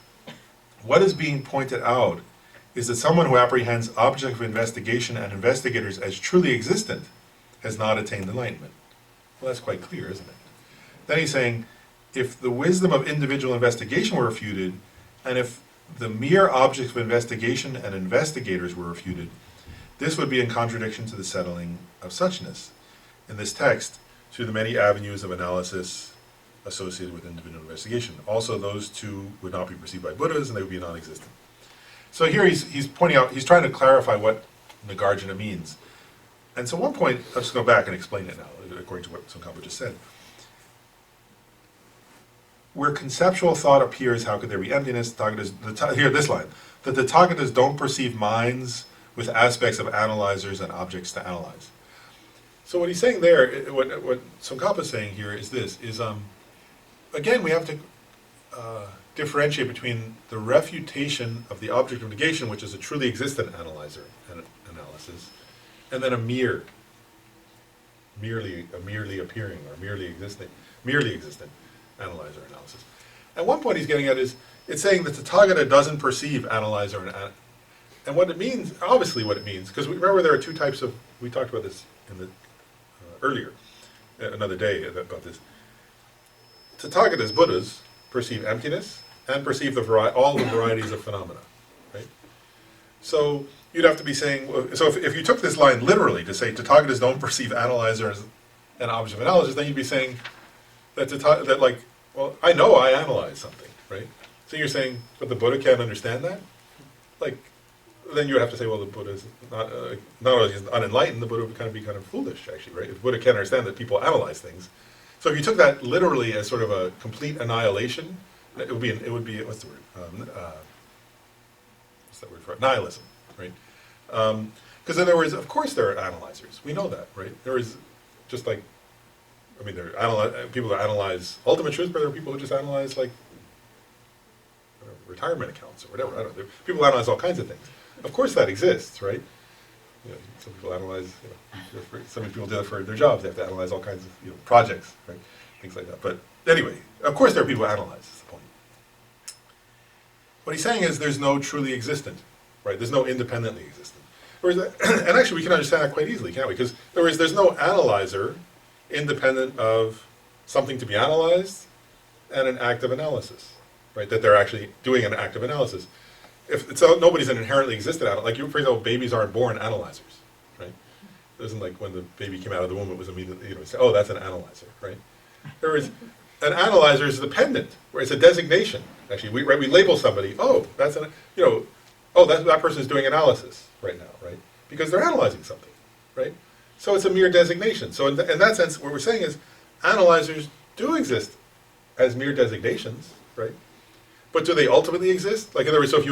what is being pointed out is that someone who apprehends object of investigation and investigators as truly existent has not attained enlightenment. Well, that's quite clear, isn't it? Then he's saying, if the wisdom of individual investigation were refuted, and if the mere objects of investigation and investigators were refuted, this would be in contradiction to the settling of suchness in this text through the many avenues of analysis associated with individual investigation. Also, those two would not be perceived by Buddhas, and they would be non-existent. So here he's pointing out, he's trying to clarify what Nagarjuna means. And so at one point, I'll just go back and explain it now, according to what Tsongkhapa just said. Where conceptual thought appears, how could there be emptiness? Here, this line. The Tathagatas don't perceive minds with aspects of analyzers and objects to analyze. So what he's saying there, what Tsongkhapa is saying here is this, is again, we have to differentiate between the refutation of the object of negation, which is a truly existent analyzer and analysis, and then a merely appearing or merely existent analyzer analysis. And one point he's getting at is, it's saying that the Tathagata doesn't perceive analyzer and what it means, obviously what it means, because remember there are two types of, we talked about this in the earlier, another day about this. Tathagatas, Buddhas, perceive emptiness and perceive all the varieties of phenomena, right? So you'd have to be saying, so if you took this line literally to say Tathagatas don't perceive analyzers and objects of analysis, then you'd be saying that like, well, I know I analyze something, right? So you're saying, but the Buddha can't understand that? Like, then you would have to say, well, the Buddha is not only is unenlightened, the Buddha would be kind of foolish, actually, right? If the Buddha can't understand that people analyze things. So if you took that literally as sort of a complete annihilation, it would be what's the word? What's that word for it? Nihilism, right? Because in other words, of course there are analyzers. We know that, right? There is just like, I mean, there are people that analyze ultimate truth, but there are people who just analyze like retirement accounts or whatever. I don't know. People analyze all kinds of things. Of course that exists, right? You know, some people analyze, some people do that for their jobs. They have to analyze all kinds of projects, right? Things like that. But anyway, of course there are people who analyze, is the point. What he's saying is there's no truly existent, right? There's no independently existent. And actually we can understand that quite easily, can't we? Because there's no analyzer independent of something to be analyzed and an act of analysis, right? That they're actually doing an act of analysis. Nobody's an inherently existent analyzer. Like, for example, babies aren't born analyzers, right? It isn't like when the baby came out of the womb, it was immediately, say, oh, that's an analyzer, right? An analyzer is dependent, where it's a designation. Actually, we label somebody, oh, that's that person is doing analysis right now, right? Because they're analyzing something, right? So it's a mere designation. So in that sense, what we're saying is analyzers do exist as mere designations, right? But do they ultimately exist? Like, in other words, so if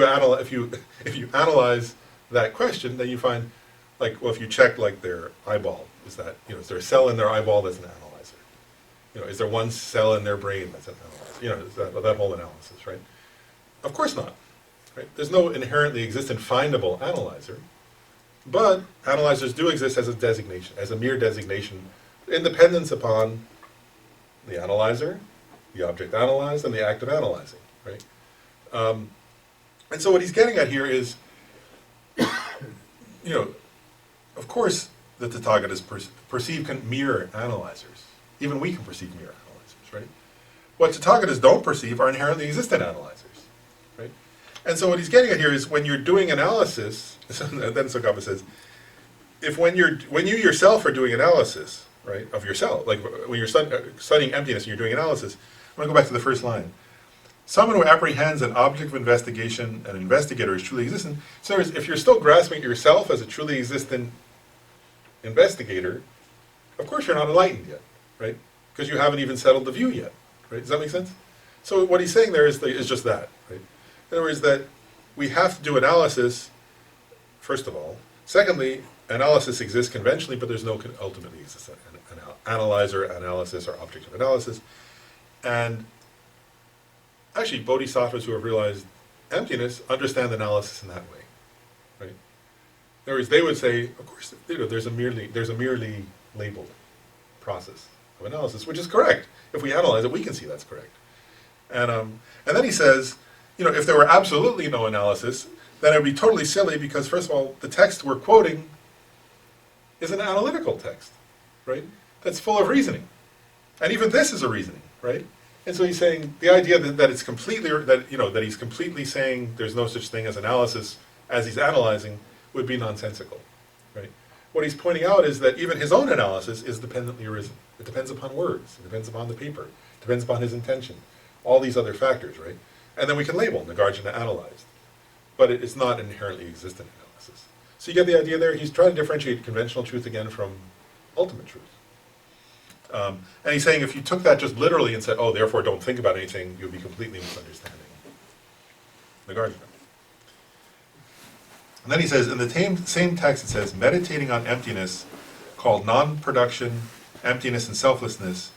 you analyze that question, then you find, like, well, if you check like their eyeball, is there a cell in their eyeball that's an analyzer? Is there one cell in their brain that's an analyzer? Is that whole analysis, right? Of course not, right? There's no inherently existent findable analyzer, but analyzers do exist as a designation, as a mere designation, independence upon the analyzer, the object analyzed, and the act of analyzing, right? And so what he's getting at here is, of course the Tathagatas perceive mere analyzers. Even we can perceive mere analyzers, right? what Tathagatas don't perceive are inherently existent analyzers, right? And so what he's getting at here is when you're doing analysis, then Tsongkhapa says, when you yourself are doing analysis, right, of yourself, like when you're studying emptiness and you're doing analysis, I'm going to go back to the first line. Someone who apprehends an object of investigation, an investigator, is truly existent. So in other words, if you're still grasping yourself as a truly existent investigator, of course you're not enlightened yet, right? Because you haven't even settled the view yet, right? Does that make sense? So what he's saying there is just that, right? In other words, that we have to do analysis, first of all. Secondly, analysis exists conventionally, but there's no ultimately exists an analyzer, analysis, or object of analysis. And actually, bodhisattvas who have realized emptiness understand analysis in that way, right? In other words, they would say, of course, there's a merely labeled process of analysis, which is correct. If we analyze it, we can see that's correct. And then he says, if there were absolutely no analysis, then it would be totally silly because, first of all, the text we're quoting is an analytical text, right? That's full of reasoning. And even this is a reasoning, right? And so he's saying the idea that it's completely, that he's completely saying there's no such thing as analysis as he's analyzing would be nonsensical, right? What he's pointing out is that even his own analysis is dependently arisen. It depends upon words, it depends upon the paper, it depends upon his intention, all these other factors, right? And then we can label Nagarjuna analyzed. But it's not inherently existent analysis. So you get the idea there? He's trying to differentiate conventional truth again from ultimate truth. And he's saying if you took that just literally and said, oh, therefore don't think about anything, you'll be completely misunderstanding Nagarjuna. And then he says, in the same text it says, meditating on emptiness, called non-production, emptiness, and selflessness,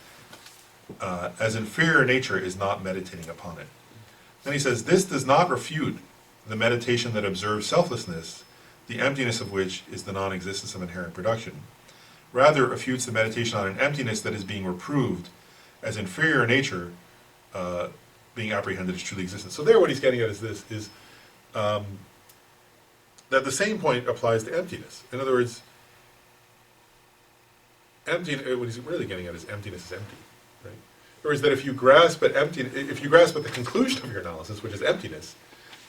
as inferior nature is not meditating upon it. Then he says, this does not refute the meditation that observes selflessness, the emptiness of which is the non-existence of inherent production. Rather, it refutes the meditation on an emptiness that is being reproved as inferior nature, being apprehended as truly existent. So there what he's getting at is this, that the same point applies to emptiness. In other words, what he's really getting at is emptiness is empty, right? In other words, that if you grasp at the conclusion of your analysis, which is emptiness,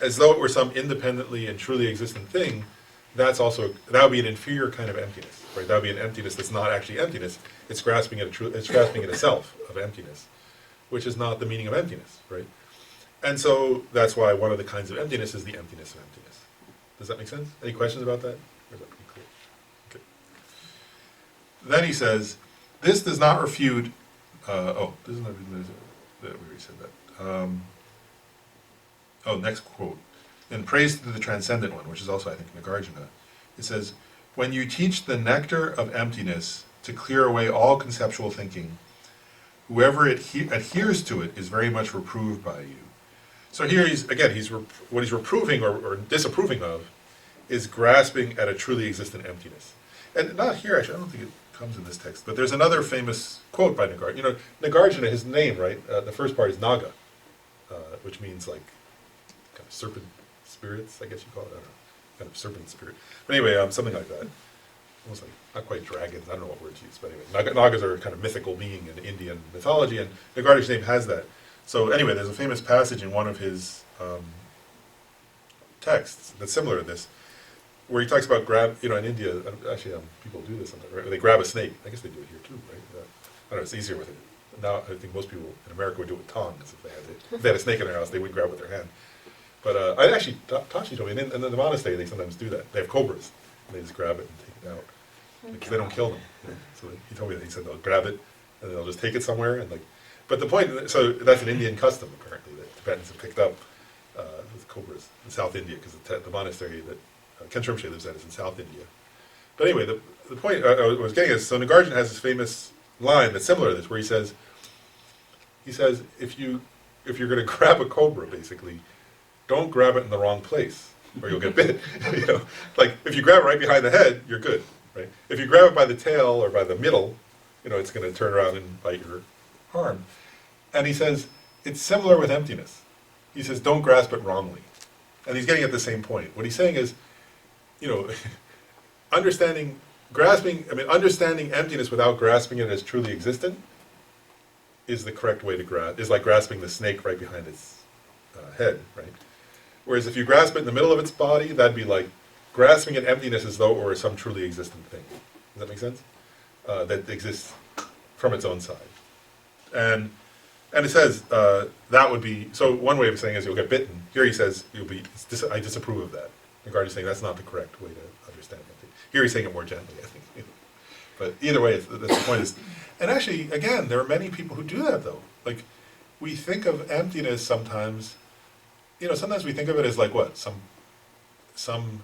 as though it were some independently and truly existent thing, that would be an inferior kind of emptiness, right? That would be an emptiness that's not actually emptiness. It's grasping at a self of emptiness, which is not the meaning of emptiness, right? And so that's why one of the kinds of emptiness is the emptiness of emptiness. Does that make sense? Any questions about that? Or is that pretty clear? Okay. Then he says, this does not refute. We already said that. Next quote. In Praise to the Transcendent One, which is also, I think, Nagarjuna, it says, when you teach the nectar of emptiness to clear away all conceptual thinking, whoever adheres to it is very much reproved by you. So here what he's reproving or disapproving of is grasping at a truly existent emptiness. And not here, actually, I don't think it comes in this text, but there's another famous quote by Nagarjuna. Nagarjuna, his name, right, the first part is Naga, which means like kind of serpent spirits, I guess you call it, I don't know, kind of serpent spirit. But anyway, something like that. Almost like, not quite dragons, I don't know what word to use, but anyway, Nagas are a kind of mythical being in Indian mythology, and Nagarjuna's name has that. So anyway, there's a famous passage in one of his texts that's similar to this, where he talks about in India, actually people do this sometimes, right? They grab a snake. I guess they do it here too, right? I don't know, it's easier with it. Now, I think most people in America would do it with tongs. If they had a snake in their house, they would grab it with their hand. But I actually, Tashi told me, in the monastery they sometimes do that. They have cobras, and they just grab it and take it out. Because they don't kill them. So he told me that, he said they'll grab it, and they'll just take it somewhere, and but the point, so that's an Indian custom, apparently, that Tibetans have picked up with cobras in South India, because the monastery that Khen Rinpoche lives at is in South India. But anyway, the point I was getting is, so Nagarjuna has this famous line that's similar to this, where he says, if you're going to grab a cobra, basically, don't grab it in the wrong place, or you'll get bit. Like if you grab it right behind the head, you're good, right? If you grab it by the tail or by the middle, it's going to turn around and bite your arm. And he says it's similar with emptiness. He says don't grasp it wrongly, and he's getting at the same point. What he's saying is, understanding emptiness without grasping it as truly existent is the correct way to grasp, is like grasping the snake right behind its head, right? Whereas if you grasp it in the middle of its body, that'd be like grasping at emptiness as though it were some truly existent thing. Does that make sense? That exists from its own side. And it says that would be, so one way of saying is you'll get bitten. Here he says, I disapprove of that. Regarding saying that's not the correct way to understand it. Here he's saying it more gently, I think. But either way, that's the point is, and actually, again, there are many people who do that though. Like, we think of emptiness sometimes, sometimes we think of it as like what? Some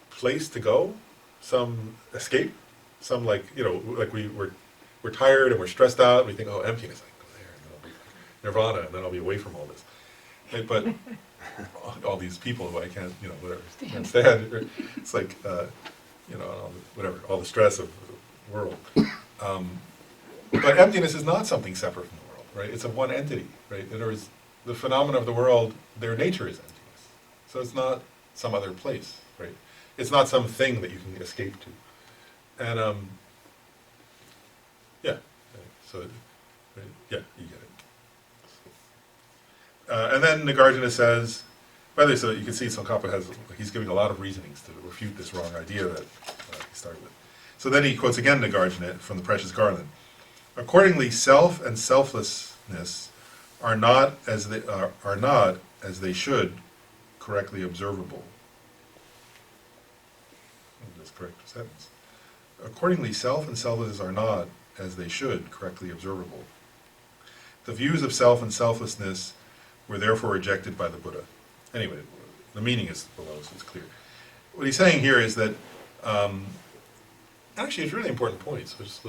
place to go, some escape, some like, like we're tired and we're stressed out, and we think, oh, emptiness, I can go there, and then I'll be like nirvana, and then I'll be away from all this. But all these people who I can't, whatever, can't stand. It's like, all the stress of the world. But emptiness is not something separate from the world, right? It's a one entity, right? In other words, the phenomena of the world, their nature is emptiness. So it's not some other place, right? It's not some thing that you can escape to. And, yeah, so, yeah, you get it. And then Nagarjuna says, by the way, so you can see Tsongkhapa he's giving a lot of reasonings to refute this wrong idea that he started with. So then he quotes again Nagarjuna from the Precious Garland. Accordingly, self and selflessness are not as they should correctly observable. That's correct sentence. Accordingly, self and selflessness are not as they should correctly observable. The views of self and selflessness were therefore rejected by the Buddha. Anyway, the meaning is below, so it's clear. What he's saying here is that, actually it's a really important point. So just,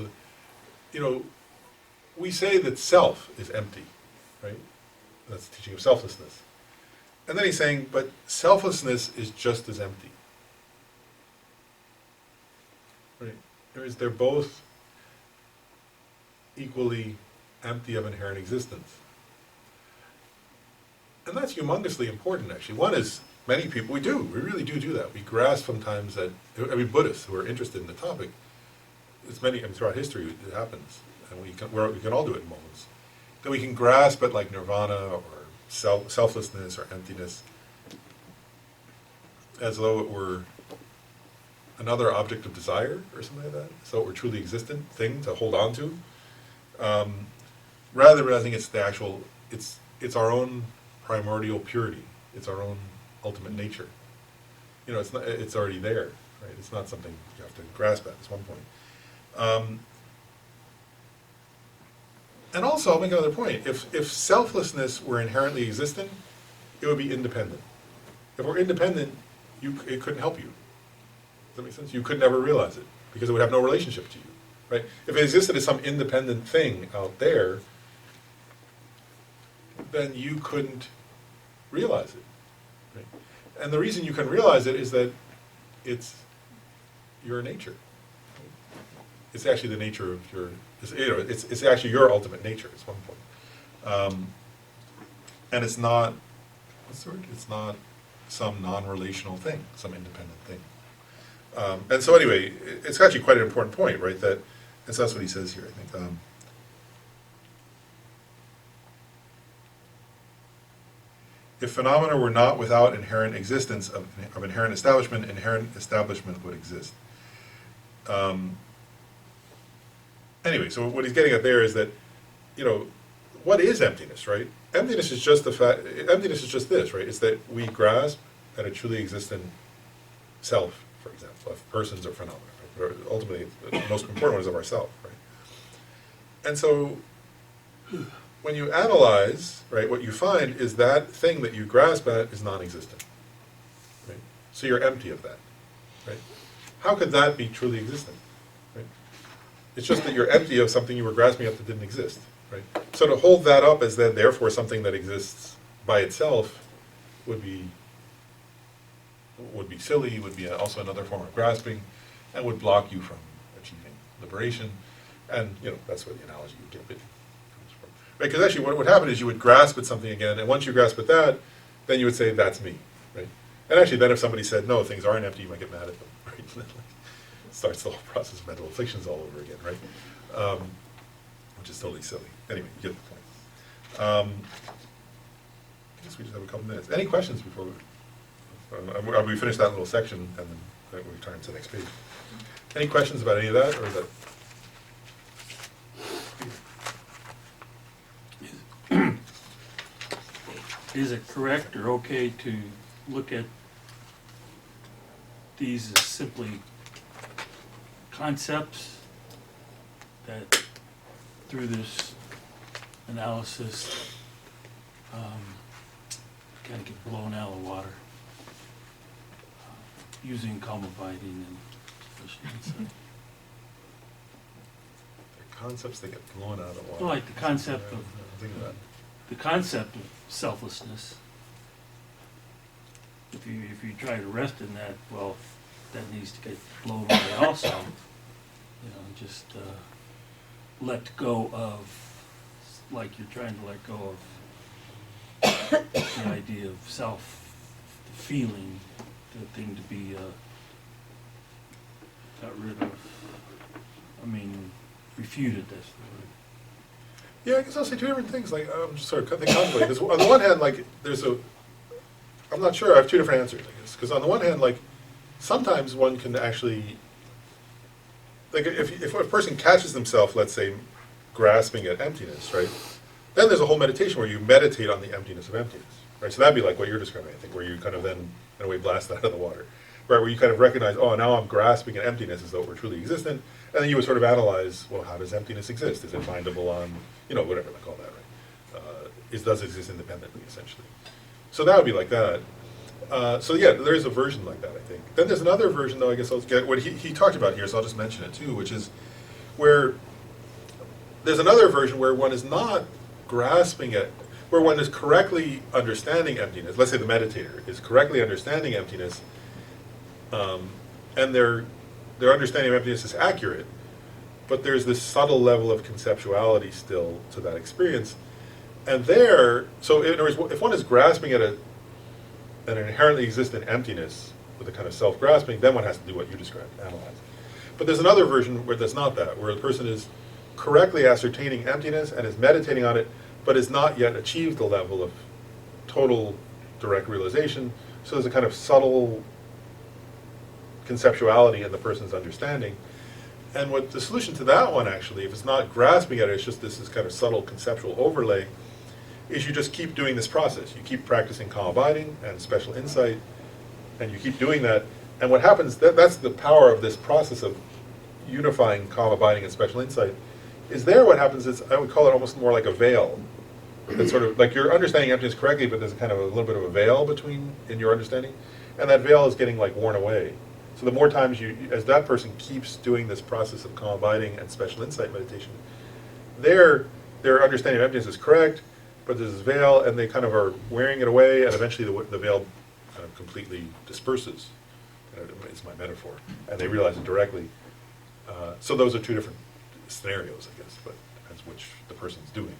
we say that self is empty, right? That's the teaching of selflessness. And then he's saying, but selflessness is just as empty. Right? They're both equally empty of inherent existence. And that's humongously important, actually. One is, many people, we really do that. We grasp sometimes that, Buddhists who are interested in the topic, throughout history it happens, and we can all do it in moments, that we can grasp at like nirvana or selflessness or emptiness as though it were another object of desire or something like that, so it were truly existent thing to hold on to, rather than realizing it's our own primordial purity. It's our own ultimate nature. It's already there, right? It's not something you have to grasp at. That's one point. And also, I'll make another point. If selflessness were inherently existent, it would be independent. If we're independent, it couldn't help you. Does that make sense? You could never realize it because it would have no relationship to you, right? If it existed as some independent thing out there, then you couldn't realize it. Right? And the reason you can realize it is that it's your nature. It's actually the nature of your, it's actually your ultimate nature, is one point. And it's not, it's not some non-relational thing, some independent thing. And so anyway, it's actually quite an important point, right? And so that's what he says here, I think. If phenomena were not without inherent existence of inherent establishment would exist. Anyway, so what he's getting at there is that, what is emptiness, right? Emptiness is just emptiness is just this, right? It's that we grasp at a truly existent self, for example, of persons or phenomena, right? But ultimately, the most important one is of ourself, right? And so, when you analyze, right, what you find is that thing that you grasp at is non-existent, right? So you're empty of that, right? How could that be truly existent, right? It's just that you're empty of something you were grasping at that didn't exist, right? So to hold that up as then therefore something that exists by itself would be silly, would be also another form of grasping, and would block you from achieving liberation. And that's where the analogy you give it. Right, because actually what would happen is you would grasp at something again, and once you grasp at that, then you would say, that's me, right? And actually then if somebody said, no, things aren't empty, you might get mad at them, right? It starts the whole process of mental afflictions all over again, right? which is totally silly. Anyway, you get the point. I guess we just have a couple minutes. Any questions before we finish that little section and then we turn to the next page? Any questions about any of that, or is that? Is it correct or okay to look at these as simply concepts that through this analysis kind of get blown out of the water using comma binding and special insight? The concepts that get blown out of the water. Well, like the concept of Think of that. the concept of selflessness. If you try to rest in that, well, that needs to get blown away also. You know, just let go of, like you're trying to let go of the idea of self, the feeling, the thing to be got rid of. I mean, refuted, that's the word. Yeah, I guess I'll say two different things. Like, I'm just sort of contemplating this. On the one hand, like, I'm not sure. I have two different answers, I guess. Because on the one hand, like, sometimes one can actually, like, if a person catches themselves, let's say, grasping at emptiness, right? Then there's a whole meditation where you meditate on the emptiness of emptiness, right? So that'd be like what you're describing, I think, where you kind of then, in a way, blast that out of the water, right? Where you kind of recognize, oh, now I'm grasping at emptiness as though it were truly existent, and then you would sort of analyze, well, how does emptiness exist? Is it findable on, whatever they call that, right? Does it exist independently, essentially? So that would be like that. So yeah, there is a version like that, I think. Then there's another version, though, I guess I'll get what he talked about here, so I'll just mention it too, which is where there's another version where one is not grasping at, where one is correctly understanding emptiness. Let's say the meditator is correctly understanding emptiness, and their understanding of emptiness is accurate, but there's this subtle level of conceptuality still to that experience. And so in other words, if one is grasping at an inherently existent emptiness with a kind of self-grasping, then one has to do what you described, analyze. But there's another version where that's not that, where the person is correctly ascertaining emptiness and is meditating on it, but has not yet achieved the level of total direct realization. So there's a kind of subtle conceptuality in the person's understanding. And what the solution to that one, actually, if it's not grasping at it, it's just this kind of subtle conceptual overlay, is you just keep doing this process. You keep practicing calm abiding and special insight, and you keep doing that. And what happens, that's the power of this process of unifying calm abiding and special insight, is what happens is, I would call it almost more like a veil. It's sort of like you're understanding emptiness correctly, but there's kind of a little bit of a veil in your understanding, and that veil is getting like worn away. So the more times as that person keeps doing this process of calm abiding and special insight meditation, their understanding of emptiness is correct, but there's this veil, and they kind of are wearing it away, and eventually the veil kind of completely disperses. It's my metaphor, and they realize it directly. So those are two different scenarios, I guess, but depends which the person's doing.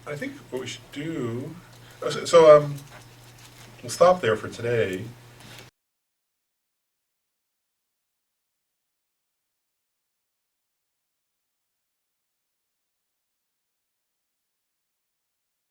I think what we should do. We'll stop there for today.